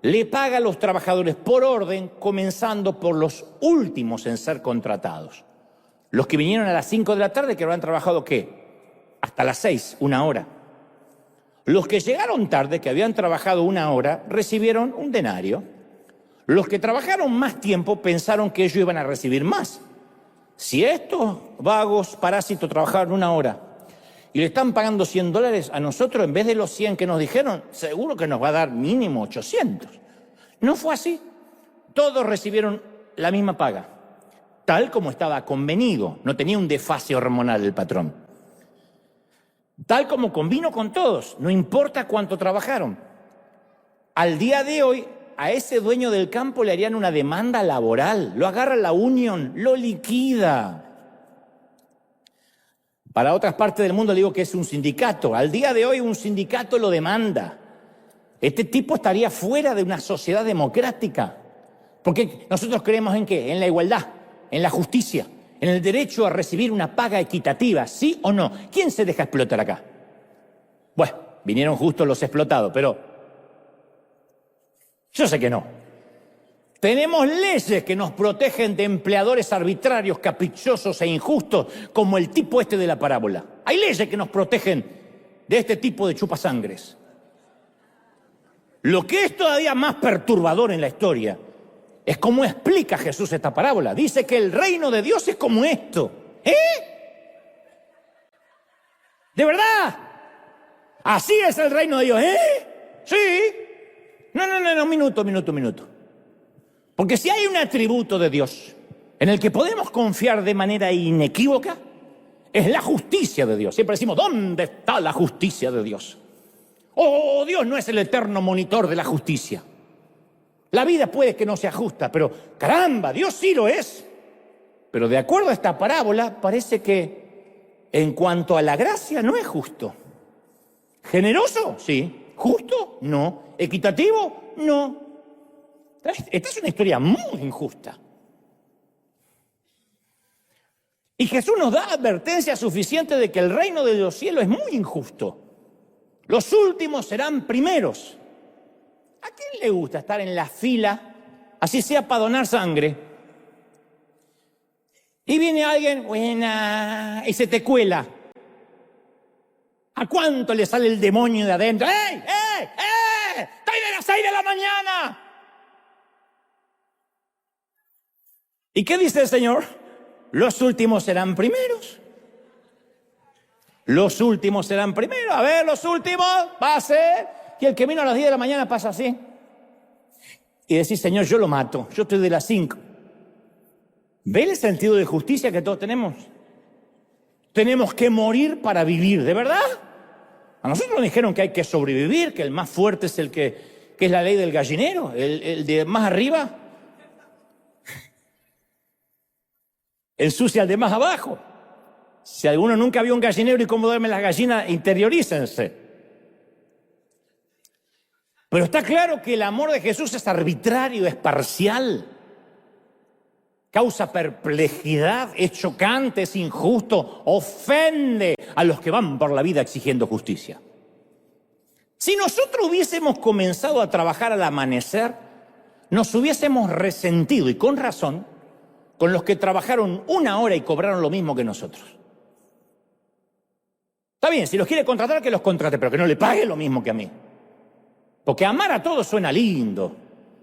A: le paga a los trabajadores por orden, comenzando por los últimos en ser contratados. Los que vinieron a las 5 de la tarde, que habrán trabajado, ¿qué? Hasta las 6, 1 hora. Los que llegaron tarde, que habían trabajado 1 hora, recibieron un denario. Los que trabajaron más tiempo pensaron que ellos iban a recibir más. Si estos vagos parásitos trabajaron 1 hora y le están pagando $100 a nosotros, en vez de los 100 que nos dijeron, seguro que nos va a dar mínimo 800. No fue así. Todos recibieron la misma paga, tal como estaba convenido. No tenía un desfase hormonal el patrón. Tal como convino con todos, no importa cuánto trabajaron. Al día de hoy, a ese dueño del campo le harían una demanda laboral, lo agarra la unión, lo liquida. Para otras partes del mundo le digo que es un sindicato. Al día de hoy un sindicato lo demanda. Este tipo estaría fuera de una sociedad democrática. Porque nosotros creemos ¿en qué? En la igualdad, en la justicia, en el derecho a recibir una paga equitativa, ¿sí o no? ¿Quién se deja explotar acá? Bueno, vinieron justo los explotados, pero yo sé que no. Tenemos leyes que nos protegen de empleadores arbitrarios, caprichosos e injustos, como el tipo este de la parábola. Hay leyes que nos protegen de este tipo de chupasangres. Lo que es todavía más perturbador en la historia es cómo explica Jesús esta parábola. Dice que el reino de Dios es como esto. ¿De verdad? Así es el reino de Dios, Sí. No, minuto. Porque si hay un atributo de Dios en el que podemos confiar de manera inequívoca, es la justicia de Dios. Siempre decimos, ¿dónde está la justicia de Dios? Oh, Dios no es el eterno monitor de la justicia. La vida puede que no sea justa, pero caramba, Dios sí lo es. Pero de acuerdo a esta parábola, parece que en cuanto a la gracia no es justo. ¿Generoso? Sí. ¿Justo? No. ¿Equitativo? No. Esta es una historia muy injusta. Y Jesús nos da advertencia suficiente de que el reino de los cielos es muy injusto. Los últimos serán primeros. ¿A quién le gusta estar en la fila, así sea para donar sangre? Y viene alguien, buena, y se te cuela. ¿A cuánto le sale el demonio de adentro? ¡Ey! ¡Estoy de las 6 de la mañana! ¿Y qué dice el Señor? Los últimos serán primeros. Los últimos serán primeros. A ver, los últimos, va a ser. Y el que vino a las 10 de la mañana pasa así. Y decís, Señor, yo lo mato. Yo estoy de las 5. ¿Ve el sentido de justicia que todos tenemos? Tenemos que morir para vivir, ¿de verdad? A nosotros nos dijeron que hay que sobrevivir, que el más fuerte es el que es la ley del gallinero, el de más arriba ensucia al de más abajo. Si alguno nunca vio un gallinero y cómo duermen las gallinas, interiorícense. Pero está claro que el amor de Jesús es arbitrario, es parcial. causa perplejidad, es chocante, es injusto, ofende a los que van por la vida exigiendo justicia. Si nosotros hubiésemos comenzado a trabajar al amanecer, nos hubiésemos resentido, y con razón, con los que trabajaron 1 hora y cobraron lo mismo que nosotros. Está bien, si los quiere contratar, que los contrate, pero que no le pague lo mismo que a mí. Porque amar a todos suena lindo,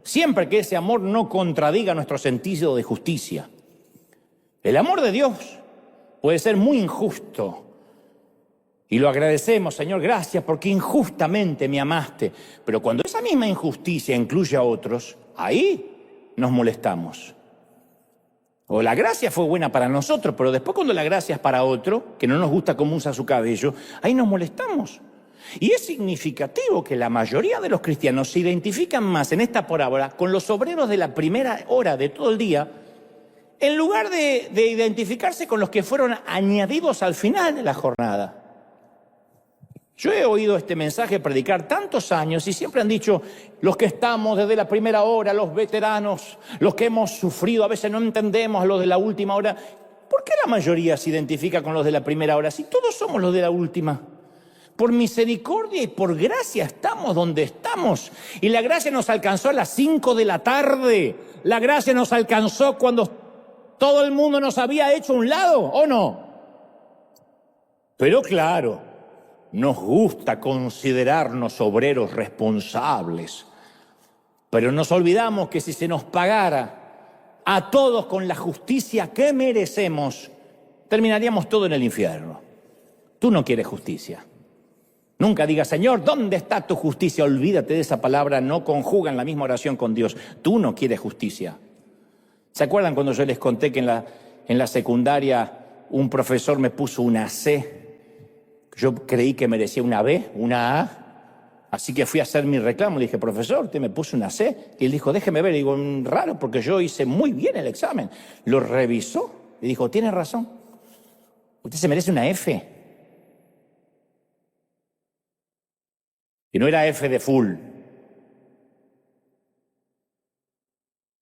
A: siempre que ese amor no contradiga nuestro sentido de justicia. El amor de Dios puede ser muy injusto, y lo agradecemos, Señor, gracias porque injustamente me amaste. Pero cuando esa misma injusticia incluye a otros, ahí nos molestamos. O la gracia fue buena para nosotros, pero después cuando la gracia es para otro, que no nos gusta cómo usa su cabello, ahí nos molestamos. Y es significativo que la mayoría de los cristianos se identifican más en esta parábola con los obreros de la primera hora de todo el día, en lugar de identificarse con los que fueron añadidos al final de la jornada. Yo he oído este mensaje predicar tantos años y siempre han dicho, los que estamos desde la primera hora, los veteranos, los que hemos sufrido, a veces no entendemos a los de la última hora. ¿Por qué la mayoría se identifica con los de la primera hora si todos somos los de la última? Por misericordia y por gracia estamos donde estamos. Y la gracia nos alcanzó a las 5 de la tarde. La gracia nos alcanzó cuando todo el mundo nos había hecho a un lado, ¿o no? Pero claro, nos gusta considerarnos obreros responsables, pero nos olvidamos que si se nos pagara a todos con la justicia que merecemos, terminaríamos todo en el infierno. Tú no quieres justicia. Nunca digas, Señor, ¿dónde está tu justicia? Olvídate de esa palabra, no conjugan la misma oración con Dios. Tú no quieres justicia. ¿Se acuerdan cuando yo les conté que en la secundaria un profesor me puso una C? Yo creí que merecía una B, una A, así que fui a hacer mi reclamo. Le dije, profesor, usted me puso una C. Y él dijo, déjeme ver. Y digo, raro, porque yo hice muy bien el examen. Lo revisó y dijo, tiene razón, usted se merece una F. Y no era F de full.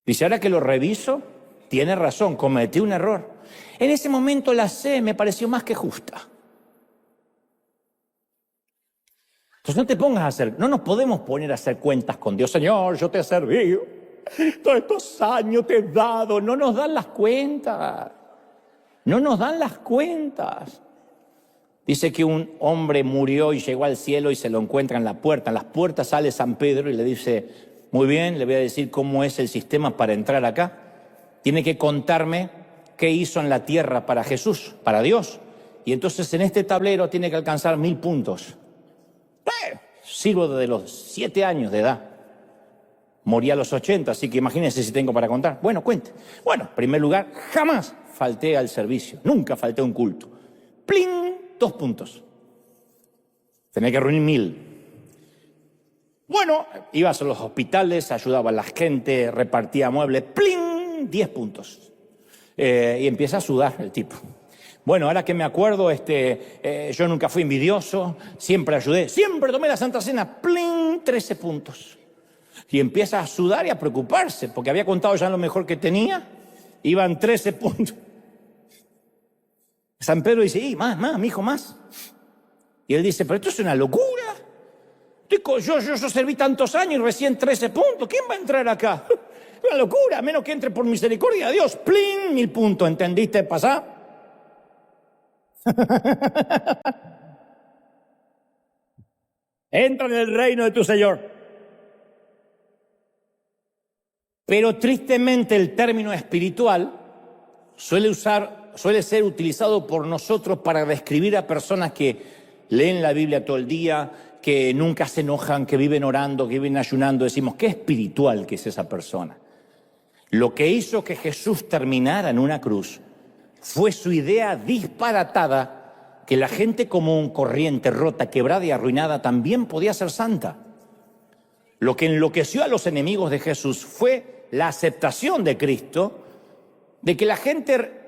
A: Dice, ahora que lo reviso, tiene razón, cometí un error. En ese momento la C me pareció más que justa. Entonces no nos podemos poner a hacer cuentas con Dios. Señor, yo te he servido, todos estos años te he dado. No nos dan las cuentas. No nos dan las cuentas. Dice que un hombre murió y llegó al cielo y se lo encuentra en la puerta. En las puertas sale San Pedro y le dice, muy bien, le voy a decir cómo es el sistema para entrar acá. Tiene que contarme qué hizo en la tierra para Jesús, para Dios. Y entonces en este tablero tiene que alcanzar 1000 puntos. Sirvo desde los 7 años de edad. Morí a los 80, así que imagínense si tengo para contar. Bueno, cuente. Bueno, en primer lugar, jamás falté al servicio. Nunca falté a un culto. ¡Pling! 2 puntos. Tenía que reunir 1000. Bueno, ibas a los hospitales, ayudaba a la gente, repartía muebles. ¡Pling! 10 puntos. Y empieza a sudar el tipo. Bueno, ahora que me acuerdo, yo nunca fui envidioso, siempre ayudé, siempre tomé la Santa Cena, ¡pling! 13 puntos. Y empieza a sudar y a preocuparse, porque había contado ya lo mejor que tenía, iban 13 puntos. San Pedro dice, más, mi hijo, más. Y él dice, pero esto es una locura. Yo serví tantos años y recién 13 puntos, ¿quién va a entrar acá? Una locura, a menos que entre por misericordia de Dios, ¡pling! 1000 puntos, ¿entendiste pasar? Entra en el reino de tu Señor. Pero tristemente el término espiritual suele ser utilizado por nosotros para describir a personas que leen la Biblia todo el día, que nunca se enojan, que viven orando, que viven ayunando. Decimos, qué espiritual que es esa persona. Lo que hizo que Jesús terminara en una cruz fue su idea disparatada que la gente común, corriente, rota, quebrada y arruinada también podía ser santa. Lo que enloqueció a los enemigos de Jesús fue la aceptación de Cristo, de que la gente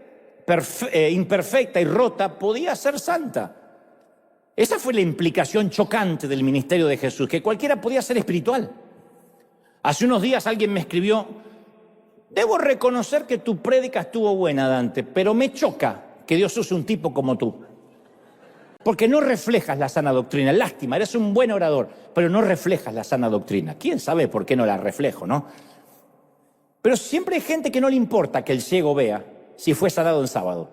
A: imperfecta y rota podía ser santa. Esa fue la implicación chocante del ministerio de Jesús, que cualquiera podía ser espiritual. Hace unos días alguien me escribió Debo reconocer que tu prédica estuvo buena, Dante, pero me choca que Dios use un tipo como tú. Porque no reflejas la sana doctrina. Lástima, eres un buen orador, pero no reflejas la sana doctrina. ¿Quién sabe por qué no la reflejo, no? Pero siempre hay gente que no le importa que el ciego vea si fue sanado en sábado.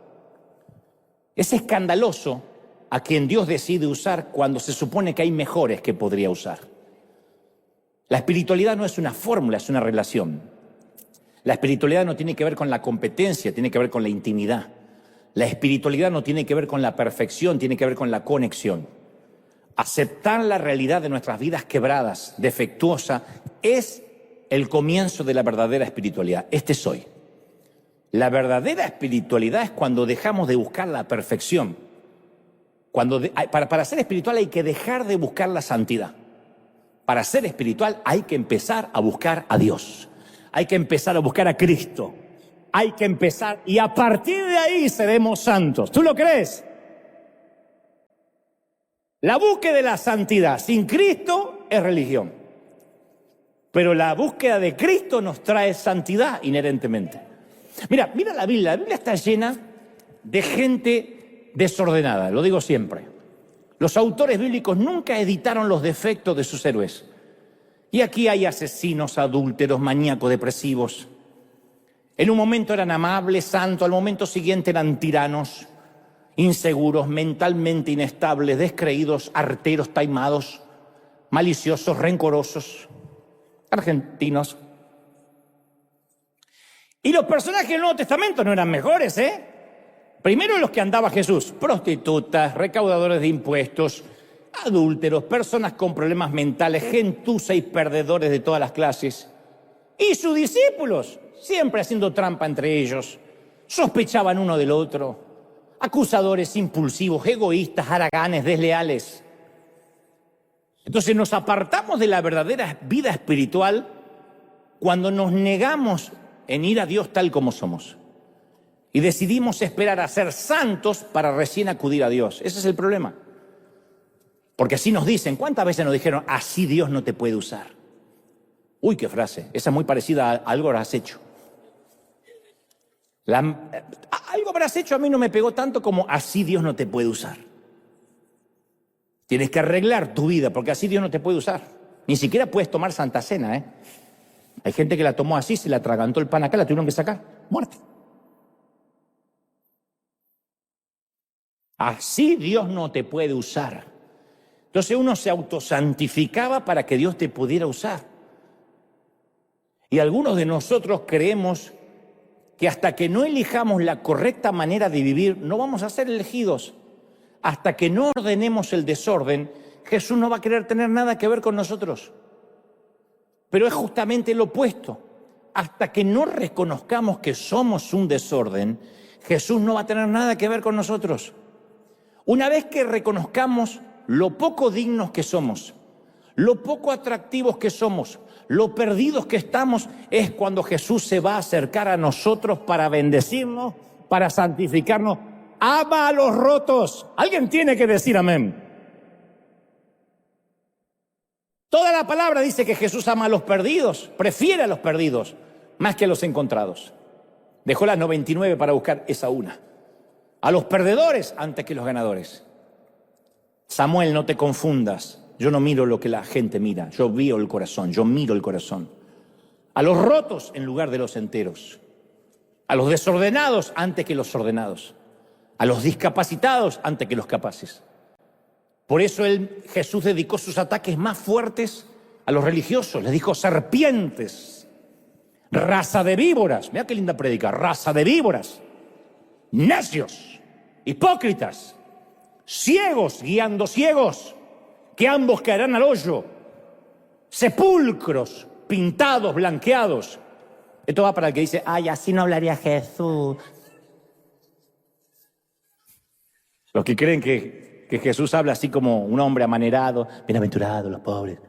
A: Es escandaloso a quien Dios decide usar cuando se supone que hay mejores que podría usar. La espiritualidad no es una fórmula, es una relación. La espiritualidad no tiene que ver con la competencia, tiene que ver con la intimidad. La espiritualidad no tiene que ver con la perfección, tiene que ver con la conexión. Aceptar la realidad de nuestras vidas quebradas, defectuosa, es el comienzo de la verdadera espiritualidad. Este soy. La verdadera espiritualidad es cuando dejamos de buscar la perfección. Para ser espiritual hay que dejar de buscar la santidad. Para ser espiritual hay que empezar a buscar a Dios. Hay que empezar a buscar a Cristo. Hay que empezar y a partir de ahí seremos santos. ¿Tú lo crees? La búsqueda de la santidad sin Cristo es religión. Pero la búsqueda de Cristo nos trae santidad inherentemente. Mira la Biblia. La Biblia está llena de gente desordenada, lo digo siempre. Los autores bíblicos nunca editaron los defectos de sus héroes. Y aquí hay asesinos, adúlteros, maníacos, depresivos. En un momento eran amables, santos, al momento siguiente eran tiranos, inseguros, mentalmente inestables, descreídos, arteros, taimados, maliciosos, rencorosos, argentinos. Y los personajes del Nuevo Testamento no eran mejores, ¿eh? Primero los que andaba Jesús, prostitutas, recaudadores de impuestos, adúlteros, personas con problemas mentales, gentuza y perdedores de todas las clases. Y sus discípulos, siempre haciendo trampa entre ellos, sospechaban uno del otro, acusadores impulsivos, egoístas, haraganes, desleales. Entonces nos apartamos de la verdadera vida espiritual cuando nos negamos en ir a Dios tal como somos. Y decidimos esperar a ser santos para recién acudir a Dios. Ese es el problema. Porque así nos dicen, ¿cuántas veces nos dijeron, así Dios no te puede usar? Uy, qué frase, esa es muy parecida a algo habrás hecho. Algo habrás hecho a mí no me pegó tanto como así Dios no te puede usar. Tienes que arreglar tu vida porque así Dios no te puede usar. Ni siquiera puedes tomar Santa Cena, ¿eh? Hay gente que la tomó así, se le atragantó el pan acá, la tuvieron que sacar, muerte. Así Dios no te puede usar. Entonces uno se autosantificaba para que Dios te pudiera usar. Y algunos de nosotros creemos que hasta que no elijamos la correcta manera de vivir, no vamos a ser elegidos. Hasta que no ordenemos el desorden, Jesús no va a querer tener nada que ver con nosotros. Pero es justamente lo opuesto. Hasta que no reconozcamos que somos un desorden, Jesús no va a tener nada que ver con nosotros. Una vez que reconozcamos lo poco dignos que somos, lo poco atractivos que somos, lo perdidos que estamos, es cuando Jesús se va a acercar a nosotros para bendecirnos, para santificarnos. Ama a los rotos. Alguien tiene que decir amén. Toda la palabra dice que Jesús ama a los perdidos, prefiere a los perdidos más que a los encontrados. Dejó las 99 para buscar esa una. A los perdedores antes que los ganadores. Samuel, no te confundas. Yo no miro lo que la gente mira. Yo veo el corazón, yo miro el corazón. A los rotos en lugar de los enteros. A los desordenados antes que los ordenados. A los discapacitados antes que los capaces. Por eso Jesús dedicó sus ataques más fuertes a los religiosos. Les dijo serpientes, raza de víboras. Mira qué linda prédica, raza de víboras. Necios, hipócritas, ciegos guiando ciegos, que ambos caerán al hoyo, sepulcros pintados, blanqueados. Esto va para el que dice, ay, así no hablaría Jesús. Los que creen que Jesús habla así como un hombre amanerado, bienaventurados los pobres.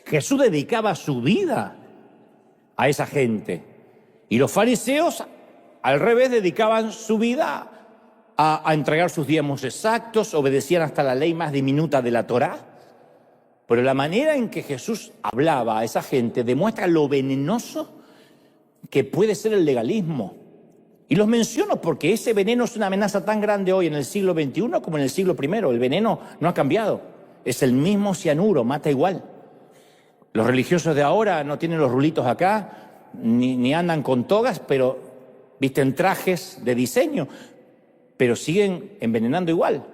A: Jesús dedicaba su vida a esa gente. Y los fariseos, al revés, dedicaban su vida a entregar sus diezmos exactos, obedecían hasta la ley más diminuta de la Torá. Pero la manera en que Jesús hablaba a esa gente demuestra lo venenoso que puede ser el legalismo. Y los menciono porque ese veneno es una amenaza tan grande hoy en el siglo XXI como en el siglo I. El veneno no ha cambiado. Es el mismo cianuro, mata igual. Los religiosos de ahora no tienen los rulitos acá, ni andan con togas, pero visten trajes de diseño, pero siguen envenenando igual.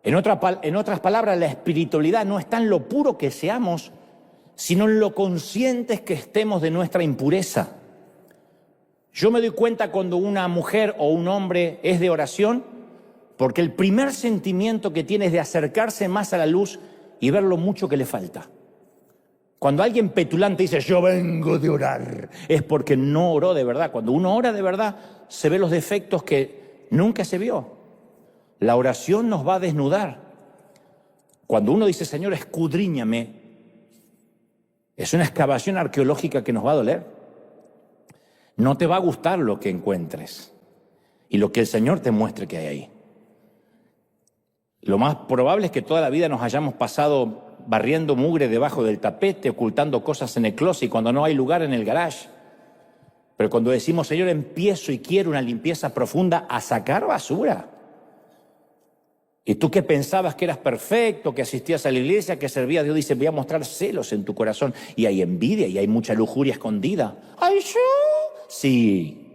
A: En otras palabras, la espiritualidad no está en lo puro que seamos, sino en lo conscientes que estemos de nuestra impureza. Yo me doy cuenta cuando una mujer o un hombre es de oración, porque el primer sentimiento que tiene es de acercarse más a la luz y ver lo mucho que le falta. Cuando alguien petulante dice, yo vengo de orar, es porque no oró de verdad. Cuando uno ora de verdad, se ve los defectos que nunca se vio. La oración nos va a desnudar. Cuando uno dice, Señor, escudriñame, es una excavación arqueológica que nos va a doler. No te va a gustar lo que encuentres y lo que el Señor te muestre que hay ahí. Lo más probable es que toda la vida nos hayamos pasado barriendo mugre debajo del tapete, ocultando cosas en el closet y cuando no hay lugar en el garage. Pero cuando decimos, Señor, empiezo y quiero una limpieza profunda, a sacar basura. Y tú que pensabas que eras perfecto, que asistías a la iglesia, que servías a Dios, dice, voy a mostrar celos en tu corazón. Y hay envidia y hay mucha lujuria escondida. ¡Ay, yo! Sí.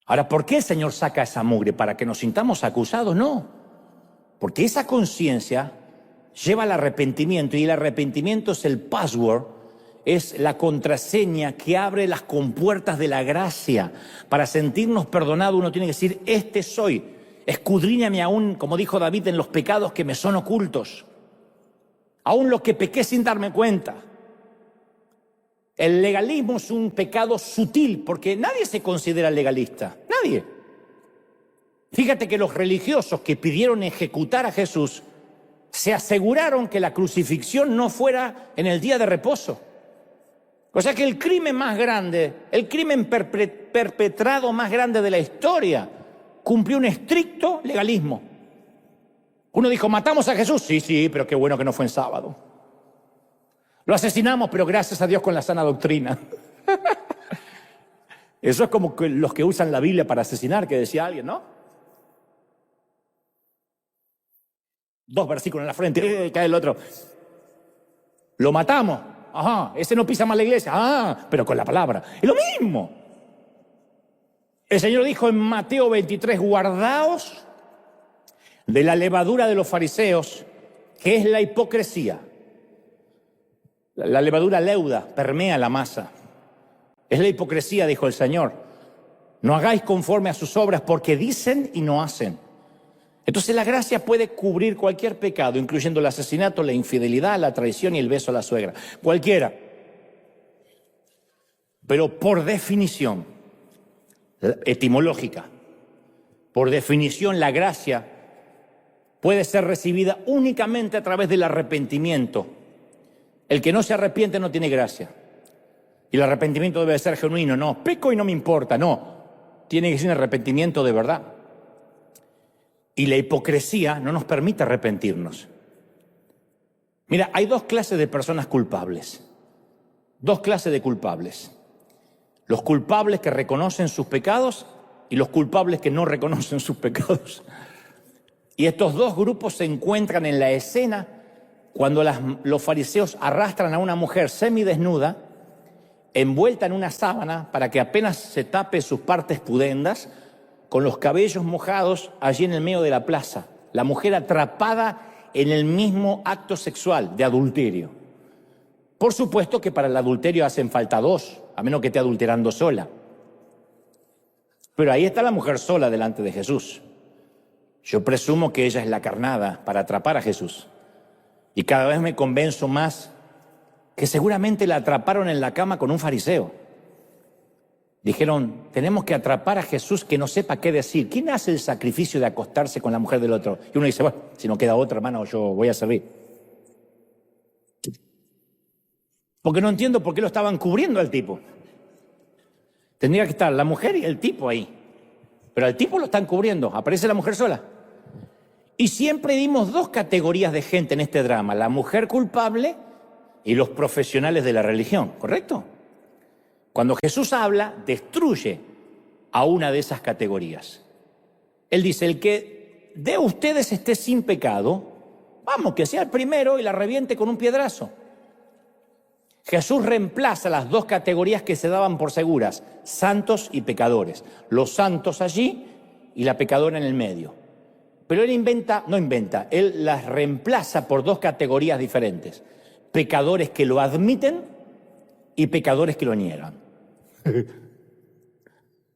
A: Ahora, ¿por qué el Señor saca esa mugre? ¿Para que nos sintamos acusados? No. Porque esa conciencia lleva al arrepentimiento y el arrepentimiento es el password, es la contraseña que abre las compuertas de la gracia. Para sentirnos perdonados uno tiene que decir, este soy, escudriñame aún, como dijo David, en los pecados que me son ocultos, aún los que pequé sin darme cuenta. El legalismo es un pecado sutil porque nadie se considera legalista, nadie. Fíjate que los religiosos que pidieron ejecutar a Jesús se aseguraron que la crucifixión no fuera en el día de reposo. O sea que el crimen más grande, el crimen perpetrado más grande de la historia, cumplió un estricto legalismo. Uno dijo, matamos a Jesús, sí, pero qué bueno que no fue en sábado. Lo asesinamos, pero gracias a Dios con la sana doctrina. Eso es como que los que usan la Biblia para asesinar, que decía alguien, ¿no? 2 versículos en la frente, cae el otro. Lo matamos. Ajá, ese no pisa más la iglesia. Pero con la palabra. Es lo mismo. El Señor dijo en Mateo 23, guardaos de la levadura de los fariseos, que es la hipocresía. La levadura leuda, permea la masa. Es la hipocresía, dijo el Señor. No hagáis conforme a sus obras, porque dicen y no hacen. Entonces la gracia puede cubrir cualquier pecado, incluyendo el asesinato, la infidelidad, la traición y el beso a la suegra. Cualquiera. Pero por definición, etimológica, por definición la gracia puede ser recibida únicamente a través del arrepentimiento. El que no se arrepiente no tiene gracia. Y el arrepentimiento debe ser genuino. No, peco y no me importa. No, tiene que ser un arrepentimiento de verdad. Y la hipocresía no nos permite arrepentirnos. Mira, hay 2 clases de personas culpables. 2 clases de culpables. Los culpables que reconocen sus pecados y los culpables que no reconocen sus pecados. Y estos 2 grupos se encuentran en la escena cuando los fariseos arrastran a una mujer semidesnuda, envuelta en una sábana para que apenas se tape sus partes pudendas, con los cabellos mojados allí en el medio de la plaza. La mujer atrapada en el mismo acto sexual de adulterio. Por supuesto que para el adulterio hacen falta 2, a menos que esté adulterando sola. Pero ahí está la mujer sola delante de Jesús. Yo presumo que ella es la carnada para atrapar a Jesús. Y cada vez me convenzo más que seguramente la atraparon en la cama con un fariseo. Dijeron, tenemos que atrapar a Jesús que no sepa qué decir. ¿Quién hace el sacrificio de acostarse con la mujer del otro? Y uno dice, bueno, si no queda otra, hermano, yo voy a servir. Porque no entiendo por qué lo estaban cubriendo al tipo. Tendría que estar la mujer y el tipo ahí. Pero al tipo lo están cubriendo. Aparece la mujer sola. Y siempre dimos dos categorías de gente en este drama, la mujer culpable y los profesionales de la religión, ¿correcto? Cuando Jesús habla, destruye a una de esas categorías. Él dice, el que de ustedes esté sin pecado, vamos, que sea el primero y la reviente con un piedrazo. Jesús reemplaza las dos categorías que se daban por seguras, santos y pecadores. Los santos allí y la pecadora en el medio. Pero él él las reemplaza por dos categorías diferentes. Pecadores que lo admiten y pecadores que lo niegan.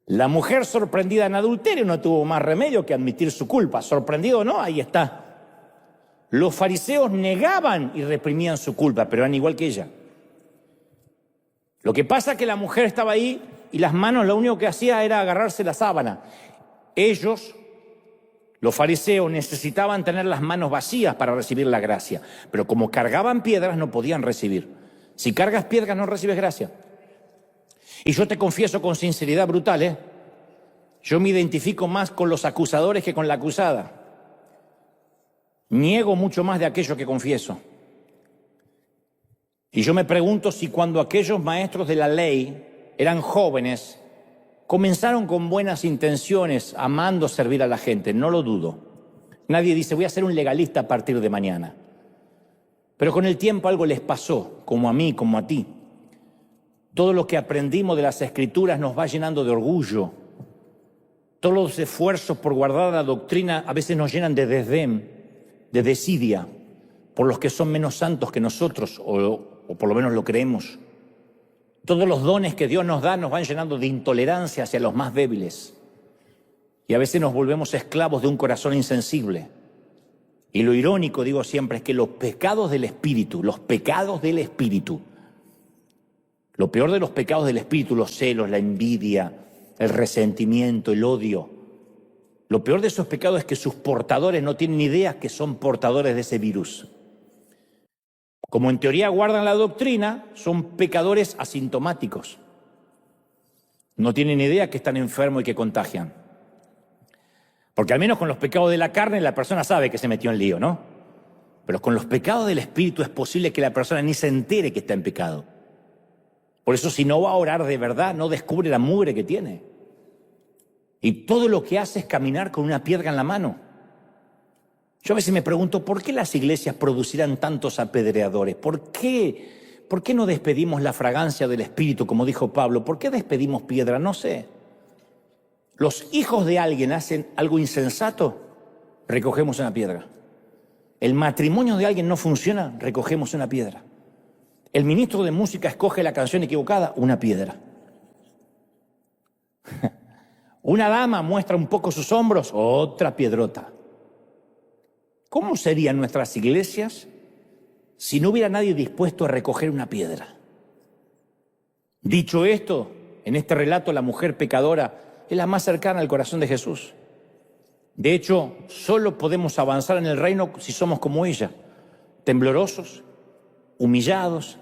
A: La mujer sorprendida en adulterio no tuvo más remedio que admitir su culpa. Sorprendido o no, ahí está. Los fariseos negaban y reprimían su culpa, pero eran igual que ella. Lo que pasa es que la mujer estaba ahí y las manos lo único que hacía era agarrarse la sábana. Ellos, los fariseos, necesitaban tener las manos vacías para recibir la gracia, pero como cargaban piedras no podían recibir. Si cargas piedras no recibes gracia. Y yo te confieso con sinceridad brutal, yo me identifico más con los acusadores que con la acusada. Niego mucho más de aquello que confieso. Y yo me pregunto si cuando aquellos maestros de la ley eran jóvenes, comenzaron con buenas intenciones, amando servir a la gente, no lo dudo. Nadie dice, voy a ser un legalista a partir de mañana. Pero con el tiempo algo les pasó, como a mí, como a ti. Todo lo que aprendimos de las Escrituras nos va llenando de orgullo. Todos los esfuerzos por guardar la doctrina a veces nos llenan de desdén, de desidia, por los que son menos santos que nosotros, o por lo menos lo creemos. Todos los dones que Dios nos da nos van llenando de intolerancia hacia los más débiles. Y a veces nos volvemos esclavos de un corazón insensible. Y lo irónico, digo siempre, es que los pecados del espíritu, lo peor de los pecados del espíritu, los celos, la envidia, el resentimiento, el odio, lo peor de esos pecados es que sus portadores no tienen idea que son portadores de ese virus. Como en teoría guardan la doctrina, son pecadores asintomáticos. No tienen idea que están enfermos y que contagian. Porque al menos con los pecados de la carne la persona sabe que se metió en lío, ¿no? Pero con los pecados del espíritu es posible que la persona ni se entere que está en pecado. Por eso si no va a orar de verdad, no descubre la mugre que tiene. Y todo lo que hace es caminar con una piedra en la mano. Yo a veces me pregunto, ¿por qué las iglesias producirán tantos apedreadores? ¿Por qué no despedimos la fragancia del Espíritu, como dijo Pablo? ¿Por qué despedimos piedra? No sé. Los hijos de alguien hacen algo insensato, recogemos una piedra. El matrimonio de alguien no funciona, recogemos una piedra. El ministro de música escoge la canción equivocada, una piedra. Una dama muestra un poco sus hombros, otra piedrota. ¿Cómo serían nuestras iglesias si no hubiera nadie dispuesto a recoger una piedra? Dicho esto, en este relato la mujer pecadora es la más cercana al corazón de Jesús. De hecho, solo podemos avanzar en el reino si somos como ella, temblorosos, humillados,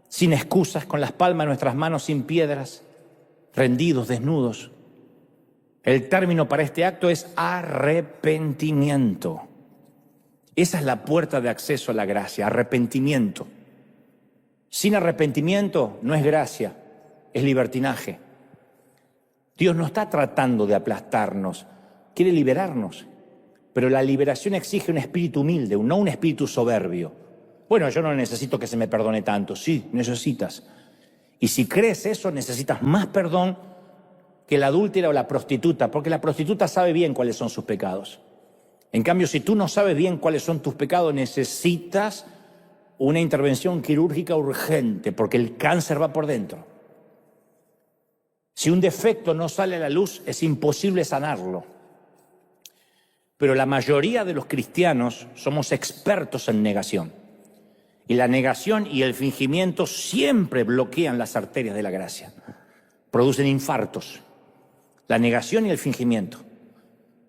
A: sin excusas, con las palmas de nuestras manos sin piedras, rendidos, desnudos. El término para este acto es arrepentimiento. Esa es la puerta de acceso a la gracia, arrepentimiento. Sin arrepentimiento no es gracia, es libertinaje. Dios no está tratando de aplastarnos, quiere liberarnos. Pero la liberación exige un espíritu humilde, no un espíritu soberbio. Bueno, yo no necesito que se me perdone tanto. Sí, necesitas. Y si crees eso, necesitas más perdón que la adúltera o la prostituta, porque la prostituta sabe bien cuáles son sus pecados. En cambio, si tú no sabes bien cuáles son tus pecados, necesitas una intervención quirúrgica urgente, porque el cáncer va por dentro. Si un defecto no sale a la luz, es imposible sanarlo. Pero la mayoría de los cristianos somos expertos en negación. Y la negación y el fingimiento siempre bloquean las arterias de la gracia. Producen infartos. La negación y el fingimiento.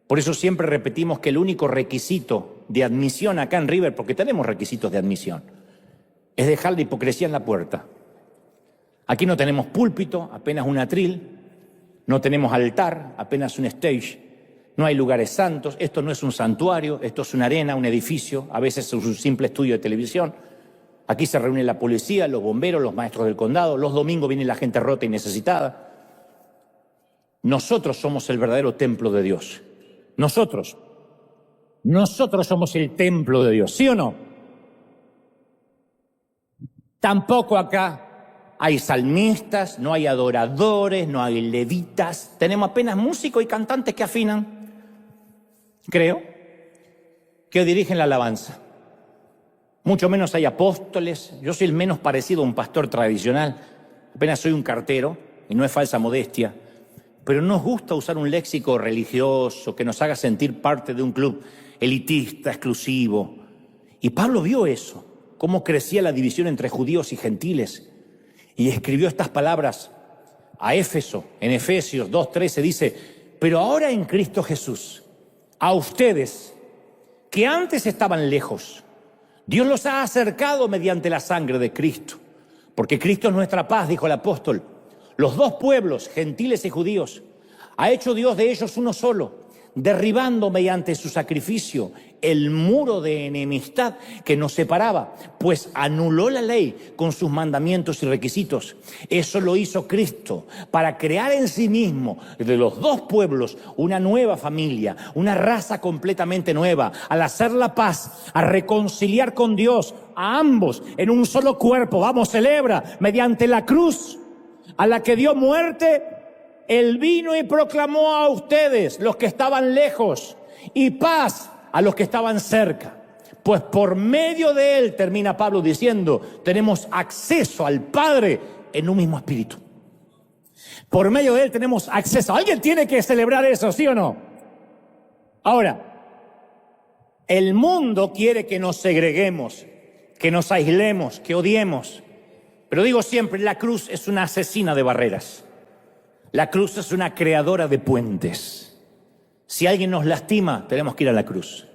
A: Por eso siempre repetimos que el único requisito de admisión acá en River, porque tenemos requisitos de admisión, es dejar la hipocresía en la puerta. Aquí no tenemos púlpito, apenas un atril, no tenemos altar, apenas un stage, No hay lugares santos, esto no es un santuario, esto es una arena, un edificio, a veces es un simple estudio de televisión. Aquí se reúne la policía, los bomberos, los maestros del condado, los domingos viene la gente rota y necesitada. Nosotros somos el verdadero templo de Dios. Nosotros somos el templo de Dios, ¿sí o no? Tampoco acá hay salmistas, no hay adoradores, no hay levitas. Tenemos apenas músicos y cantantes que afinan, creo, que dirigen la alabanza. Mucho menos hay apóstoles. Yo soy el menos parecido a un pastor tradicional. Apenas soy un cartero, y no es falsa modestia. Pero nos gusta usar un léxico religioso que nos haga sentir parte de un club elitista, exclusivo. Y Pablo vio eso, cómo crecía la división entre judíos y gentiles. Y escribió estas palabras a Éfeso, en Efesios 2:13 dice: pero ahora en Cristo Jesús, a ustedes que antes estaban lejos, Dios los ha acercado mediante la sangre de Cristo. Porque Cristo es nuestra paz, dijo el apóstol. Los dos pueblos, gentiles y judíos, ha hecho Dios de ellos uno solo, derribando mediante su sacrificio el muro de enemistad que nos separaba, pues anuló la ley con sus mandamientos y requisitos. Eso lo hizo Cristo para crear en sí mismo de los dos pueblos una nueva familia, una raza completamente nueva, al hacer la paz, a reconciliar con Dios a ambos en un solo cuerpo. Vamos, celebra mediante la cruz a la que dio muerte. Él vino y proclamó a ustedes, los que estaban lejos, y paz a los que estaban cerca. Pues por medio de él, termina Pablo diciendo, tenemos acceso al Padre en un mismo espíritu. Por medio de él tenemos acceso. Alguien tiene que celebrar eso, ¿sí o no? Ahora, el mundo quiere que nos segreguemos, que nos aislemos, que odiemos. Pero digo siempre, la cruz es una asesina de barreras. La cruz es una creadora de puentes. Si alguien nos lastima, tenemos que ir a la cruz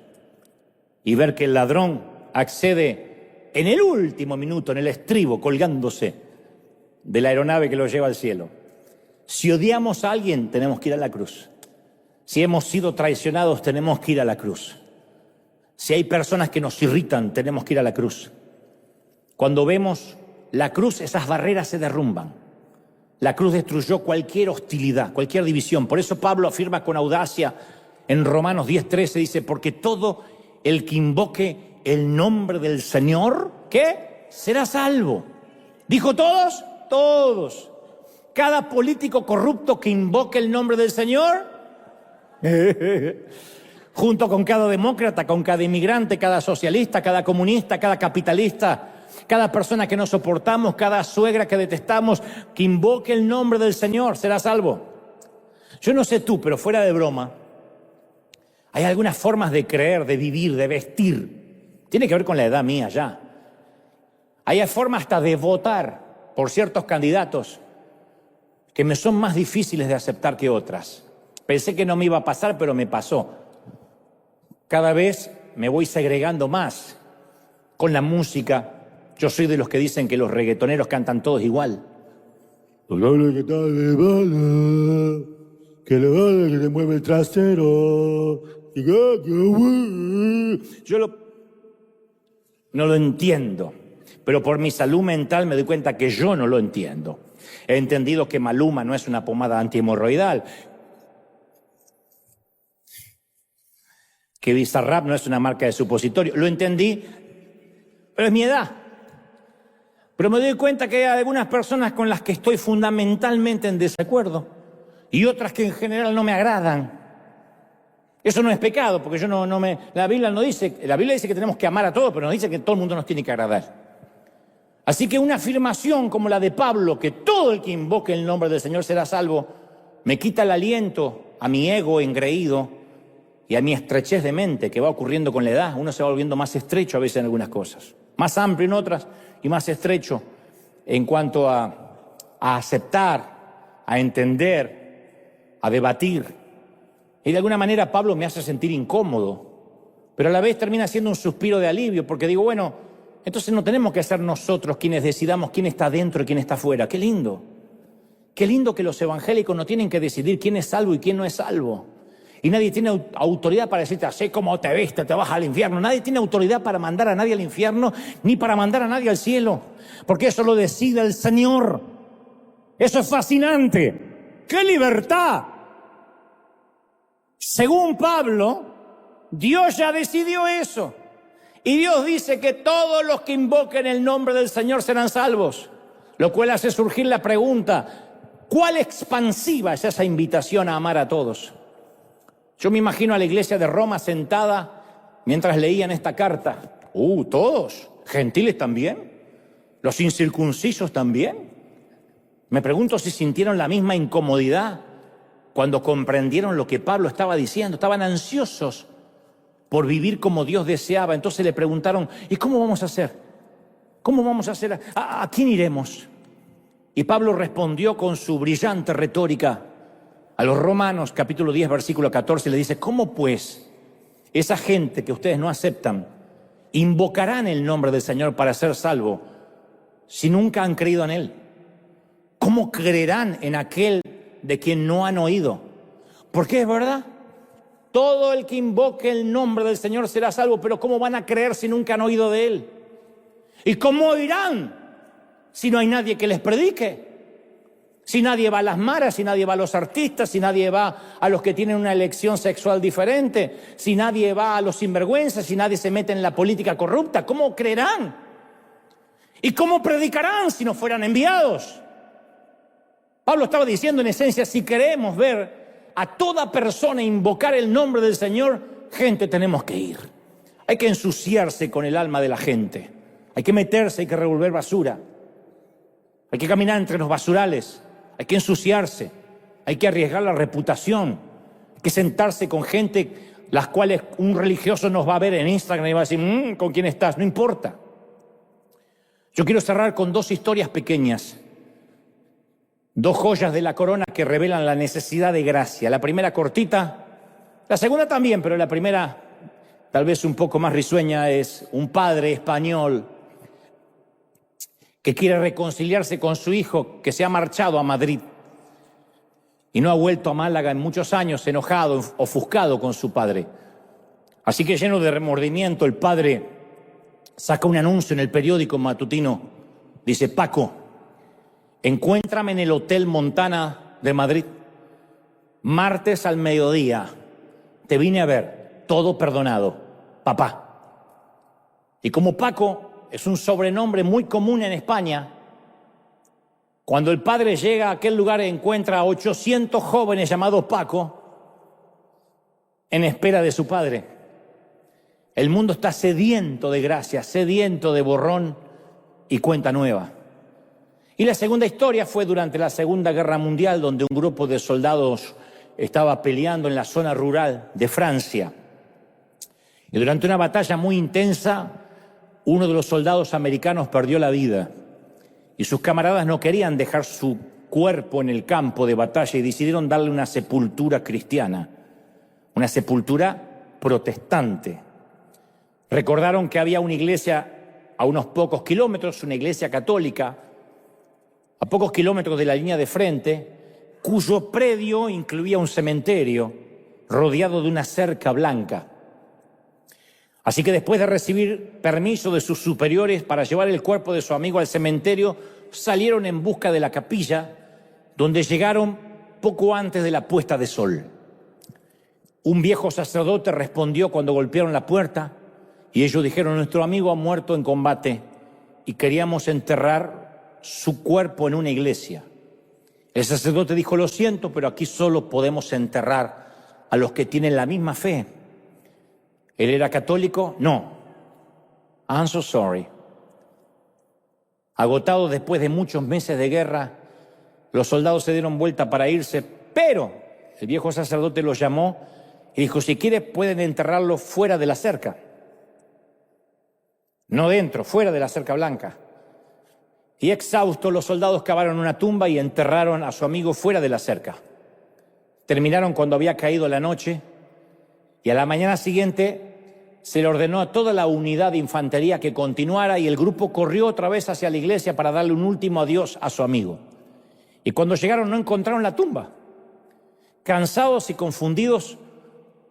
A: y ver que el ladrón accede en el último minuto, en el estribo, colgándose de la aeronave que lo lleva al cielo. Si odiamos a alguien, tenemos que ir a la cruz. Si hemos sido traicionados, tenemos que ir a la cruz. Si hay personas que nos irritan, tenemos que ir a la cruz. Cuando vemos la cruz, esas barreras se derrumban. La cruz destruyó cualquier hostilidad, cualquier división. Por eso Pablo afirma con audacia en Romanos 10:13, dice, porque todo el que invoque el nombre del Señor, ¿qué? Será salvo. ¿Dijo todos? Todos. Cada político corrupto que invoque el nombre del Señor, junto con cada demócrata, con cada inmigrante, cada socialista, cada comunista, cada capitalista, cada persona que no soportamos, cada suegra que detestamos, que invoque el nombre del Señor, será salvo. Yo no sé tú, pero fuera de broma, hay algunas formas de creer, de vivir, de vestir. Tiene que ver con la edad mía ya. Hay formas hasta de votar por ciertos candidatos que me son más difíciles de aceptar que otras. Pensé que no me iba a pasar, pero me pasó. Cada vez me voy segregando más con la música. Yo soy de los que dicen que los reggaetoneros cantan todos igual. Que le vale que te mueve el trasero. Yo no lo entiendo, pero por mi salud mental me doy cuenta que yo no lo entiendo. He entendido que Maluma no es una pomada antihemorroidal, que Bizarrap no es una marca de supositorio. Lo entendí, pero es mi edad. Pero me doy cuenta que hay algunas personas con las que estoy fundamentalmente en desacuerdo y otras que en general no me agradan. Eso no es pecado, porque la Biblia dice que tenemos que amar a todos, pero nos dice que todo el mundo nos tiene que agradar. Así que una afirmación como la de Pablo, que todo el que invoque el nombre del Señor será salvo, me quita el aliento a mi ego engreído y a mi estrechez de mente que va ocurriendo con la edad. Uno se va volviendo más estrecho a veces en algunas cosas, más amplio en otras y más estrecho en cuanto a aceptar, a entender, a debatir. Y de alguna manera Pablo me hace sentir incómodo, pero a la vez termina siendo un suspiro de alivio, porque digo, bueno, entonces no tenemos que ser nosotros quienes decidamos quién está dentro y quién está fuera. ¡Qué lindo! Qué lindo que los evangélicos no tienen que decidir quién es salvo y quién no es salvo. Y nadie tiene autoridad para decirte, así como te viste, te vas al infierno. Nadie tiene autoridad para mandar a nadie al infierno, ni para mandar a nadie al cielo. Porque eso lo decide el Señor. Eso es fascinante. ¡Qué libertad! Según Pablo, Dios ya decidió eso. Y Dios dice que todos los que invoquen el nombre del Señor serán salvos. Lo cual hace surgir la pregunta, ¿cuál expansiva es esa invitación a amar a todos? Yo me imagino a la iglesia de Roma sentada mientras leían esta carta. ¿Todos? ¿Gentiles también? ¿Los incircuncisos también? Me pregunto si sintieron la misma incomodidad cuando comprendieron lo que Pablo estaba diciendo. Estaban ansiosos por vivir como Dios deseaba. Entonces le preguntaron, ¿y cómo vamos a hacer? ¿Cómo vamos a hacer? ¿A quién iremos? Y Pablo respondió con su brillante retórica a los Romanos, capítulo 10, versículo 14, le dice, ¿cómo pues esa gente que ustedes no aceptan invocarán el nombre del Señor para ser salvo si nunca han creído en Él? ¿Cómo creerán en aquel de quien no han oído? Porque es verdad, todo el que invoque el nombre del Señor será salvo, pero ¿cómo van a creer si nunca han oído de Él? ¿Y cómo oirán si no hay nadie que les predique? Si nadie va a las maras, si nadie va a los artistas, si nadie va a los que tienen una elección sexual diferente, si nadie va a los sinvergüenzas, si nadie se mete en la política corrupta, ¿cómo creerán? ¿Y cómo predicarán si no fueran enviados? Pablo estaba diciendo en esencia, si queremos ver a toda persona invocar el nombre del Señor, gente, tenemos que ir. Hay que ensuciarse con el alma de la gente. Hay que meterse, hay que revolver basura. Hay que caminar entre los basurales. Hay que ensuciarse, hay que arriesgar la reputación, hay que sentarse con gente las cuales un religioso nos va a ver en Instagram y va a decir, ¿con quién estás? No importa. Yo quiero cerrar con dos historias pequeñas, dos joyas de la corona que revelan la necesidad de gracia. La primera cortita, la segunda también, pero la primera tal vez un poco más risueña, es un padre español que quiere reconciliarse con su hijo que se ha marchado a Madrid y no ha vuelto a Málaga en muchos años, enojado, ofuscado con su padre. Así que lleno de remordimiento, el padre saca un anuncio en el periódico matutino. Dice, Paco, encuéntrame en el Hotel Montana de Madrid, martes al mediodía. Te vine a ver, todo perdonado, papá. Y como Paco es un sobrenombre muy común en España, cuando el padre llega a aquel lugar encuentra a 800 jóvenes llamados Paco en espera de su padre. El mundo está sediento de gracia, sediento de borrón y cuenta nueva. Y la segunda historia fue durante la Segunda Guerra Mundial, donde un grupo de soldados estaba peleando en la zona rural de Francia. Y durante una batalla muy intensa, uno de los soldados americanos perdió la vida y sus camaradas no querían dejar su cuerpo en el campo de batalla y decidieron darle una sepultura cristiana, una sepultura protestante. Recordaron que había una iglesia a unos pocos kilómetros, una iglesia católica, a pocos kilómetros de la línea de frente, cuyo predio incluía un cementerio rodeado de una cerca blanca. Así que después de recibir permiso de sus superiores para llevar el cuerpo de su amigo al cementerio, salieron en busca de la capilla, donde llegaron poco antes de la puesta de sol. Un viejo sacerdote respondió cuando golpearon la puerta y ellos dijeron, nuestro amigo ha muerto en combate y queríamos enterrar su cuerpo en una iglesia. El sacerdote dijo, lo siento, pero aquí solo podemos enterrar a los que tienen la misma fe. ¿Él era católico? No. I'm so sorry. Agotados después de muchos meses de guerra, los soldados se dieron vuelta para irse, pero el viejo sacerdote los llamó y dijo, si quiere pueden enterrarlo fuera de la cerca. No dentro, fuera de la cerca blanca. Y exhaustos, los soldados cavaron una tumba y enterraron a su amigo fuera de la cerca. Terminaron cuando había caído la noche y a la mañana siguiente se le ordenó a toda la unidad de infantería que continuara y el grupo corrió otra vez hacia la iglesia para darle un último adiós a su amigo. Y cuando llegaron no encontraron la tumba. Cansados y confundidos,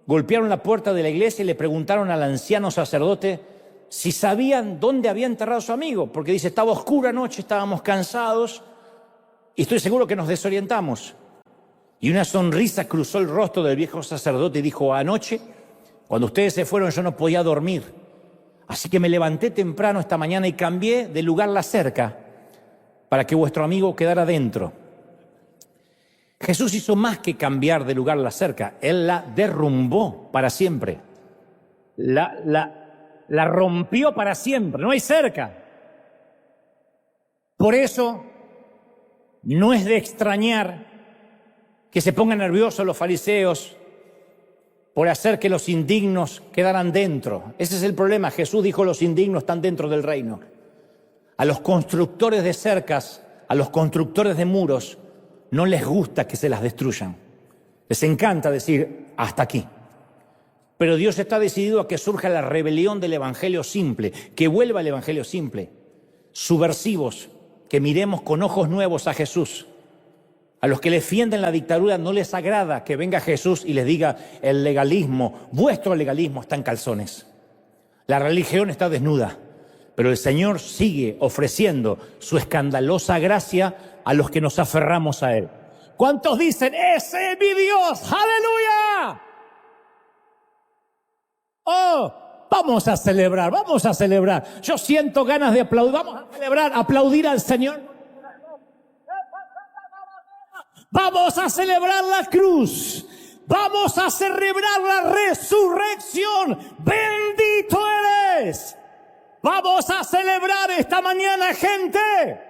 A: golpearon la puerta de la iglesia y le preguntaron al anciano sacerdote si sabían dónde había enterrado a su amigo, porque dice, estaba oscura noche, estábamos cansados y estoy seguro que nos desorientamos. Y una sonrisa cruzó el rostro del viejo sacerdote y dijo, anoche, cuando ustedes se fueron, yo no podía dormir. Así que me levanté temprano esta mañana y cambié de lugar la cerca para que vuestro amigo quedara dentro. Jesús hizo más que cambiar de lugar la cerca. Él la derrumbó para siempre. La rompió para siempre. No hay cerca. Por eso, no es de extrañar que se pongan nerviosos los fariseos por hacer que los indignos quedaran dentro. Ese es el problema. Jesús dijo, los indignos están dentro del reino. A los constructores de cercas, a los constructores de muros, no les gusta que se las destruyan. Les encanta decir, hasta aquí. Pero Dios está decidido a que surja la rebelión del evangelio simple, que vuelva el evangelio simple. Subversivos, que miremos con ojos nuevos a Jesús. A los que defienden la dictadura no les agrada que venga Jesús y les diga, el legalismo, vuestro legalismo está en calzones. La religión está desnuda. Pero el Señor sigue ofreciendo su escandalosa gracia a los que nos aferramos a Él. ¿Cuántos dicen, ese es mi Dios? ¡Aleluya! Oh, vamos a celebrar, vamos a celebrar. Yo siento ganas de aplaudir, vamos a celebrar, aplaudir al Señor. Vamos a celebrar la cruz. Vamos a celebrar la resurrección. ¡Bendito eres! Vamos a celebrar esta mañana, gente.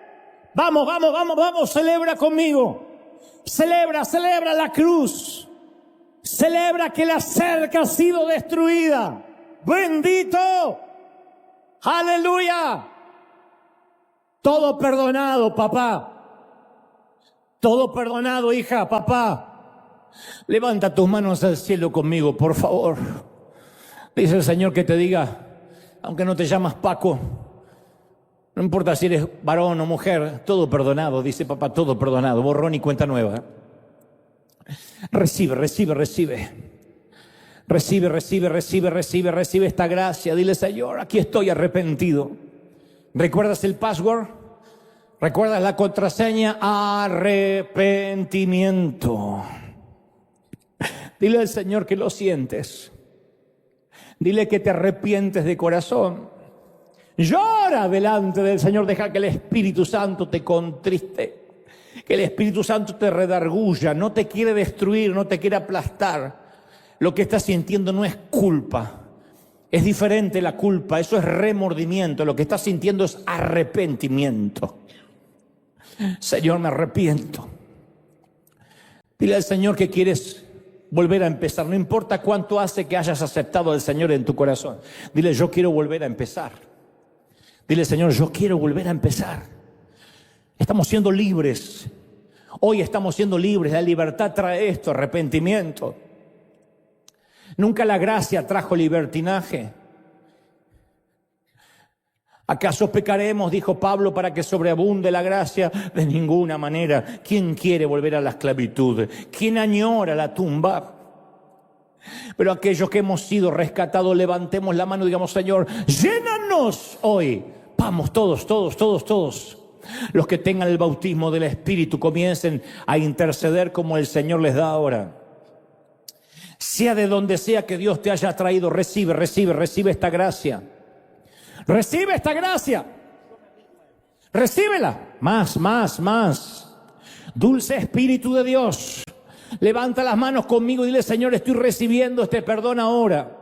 A: Vamos, vamos, vamos, vamos, celebra conmigo. Celebra, celebra la cruz. Celebra que la cerca ha sido destruida. Bendito. Aleluya. Todo perdonado, papá. Todo perdonado, hija, papá. Levanta tus manos al cielo conmigo, por favor. Dice el Señor que te diga, aunque no te llamas Paco, no importa si eres varón o mujer, todo perdonado, dice papá, todo perdonado, borrón y cuenta nueva. Recibe, recibe, recibe. Recibe, recibe, recibe, recibe, recibe esta gracia. Dile, Señor, aquí estoy arrepentido. ¿Recuerdas el password? ¿Recuerdas la contraseña? Arrepentimiento. Dile al Señor que lo sientes. Dile que te arrepientes de corazón. Llora delante del Señor. Deja que el Espíritu Santo te contriste. Que el Espíritu Santo te redarguya. No te quiere destruir, no te quiere aplastar. Lo que estás sintiendo no es culpa. Es diferente la culpa. Eso es remordimiento. Lo que estás sintiendo es arrepentimiento. Señor, me arrepiento. Dile al Señor que quieres volver a empezar. No importa cuánto hace que hayas aceptado al Señor en tu corazón. Dile, yo quiero volver a empezar. Dile, Señor, yo quiero volver a empezar. Estamos siendo libres. Hoy estamos siendo libres. La libertad trae esto, arrepentimiento. Nunca la gracia trajo libertinaje. ¿Acaso pecaremos, dijo Pablo, para que sobreabunde la gracia? De ninguna manera. ¿Quién quiere volver a la esclavitud? ¿Quién añora la tumba? Pero aquellos que hemos sido rescatados, levantemos la mano y digamos, Señor, llénanos hoy. Vamos, todos, todos, todos, todos. Los que tengan el bautismo del Espíritu comiencen a interceder como el Señor les da ahora. Sea de donde sea que Dios te haya traído, recibe, recibe, recibe esta gracia. Recibe esta gracia. Recíbela. Más, más, más. Dulce Espíritu de Dios. Levanta las manos conmigo y dile, Señor, estoy recibiendo este perdón ahora.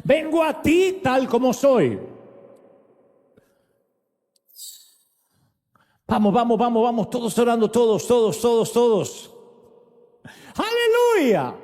A: Vengo a ti tal como soy. Vamos, vamos, vamos, vamos. Todos orando, todos, todos, todos, todos. ¡Aleluya!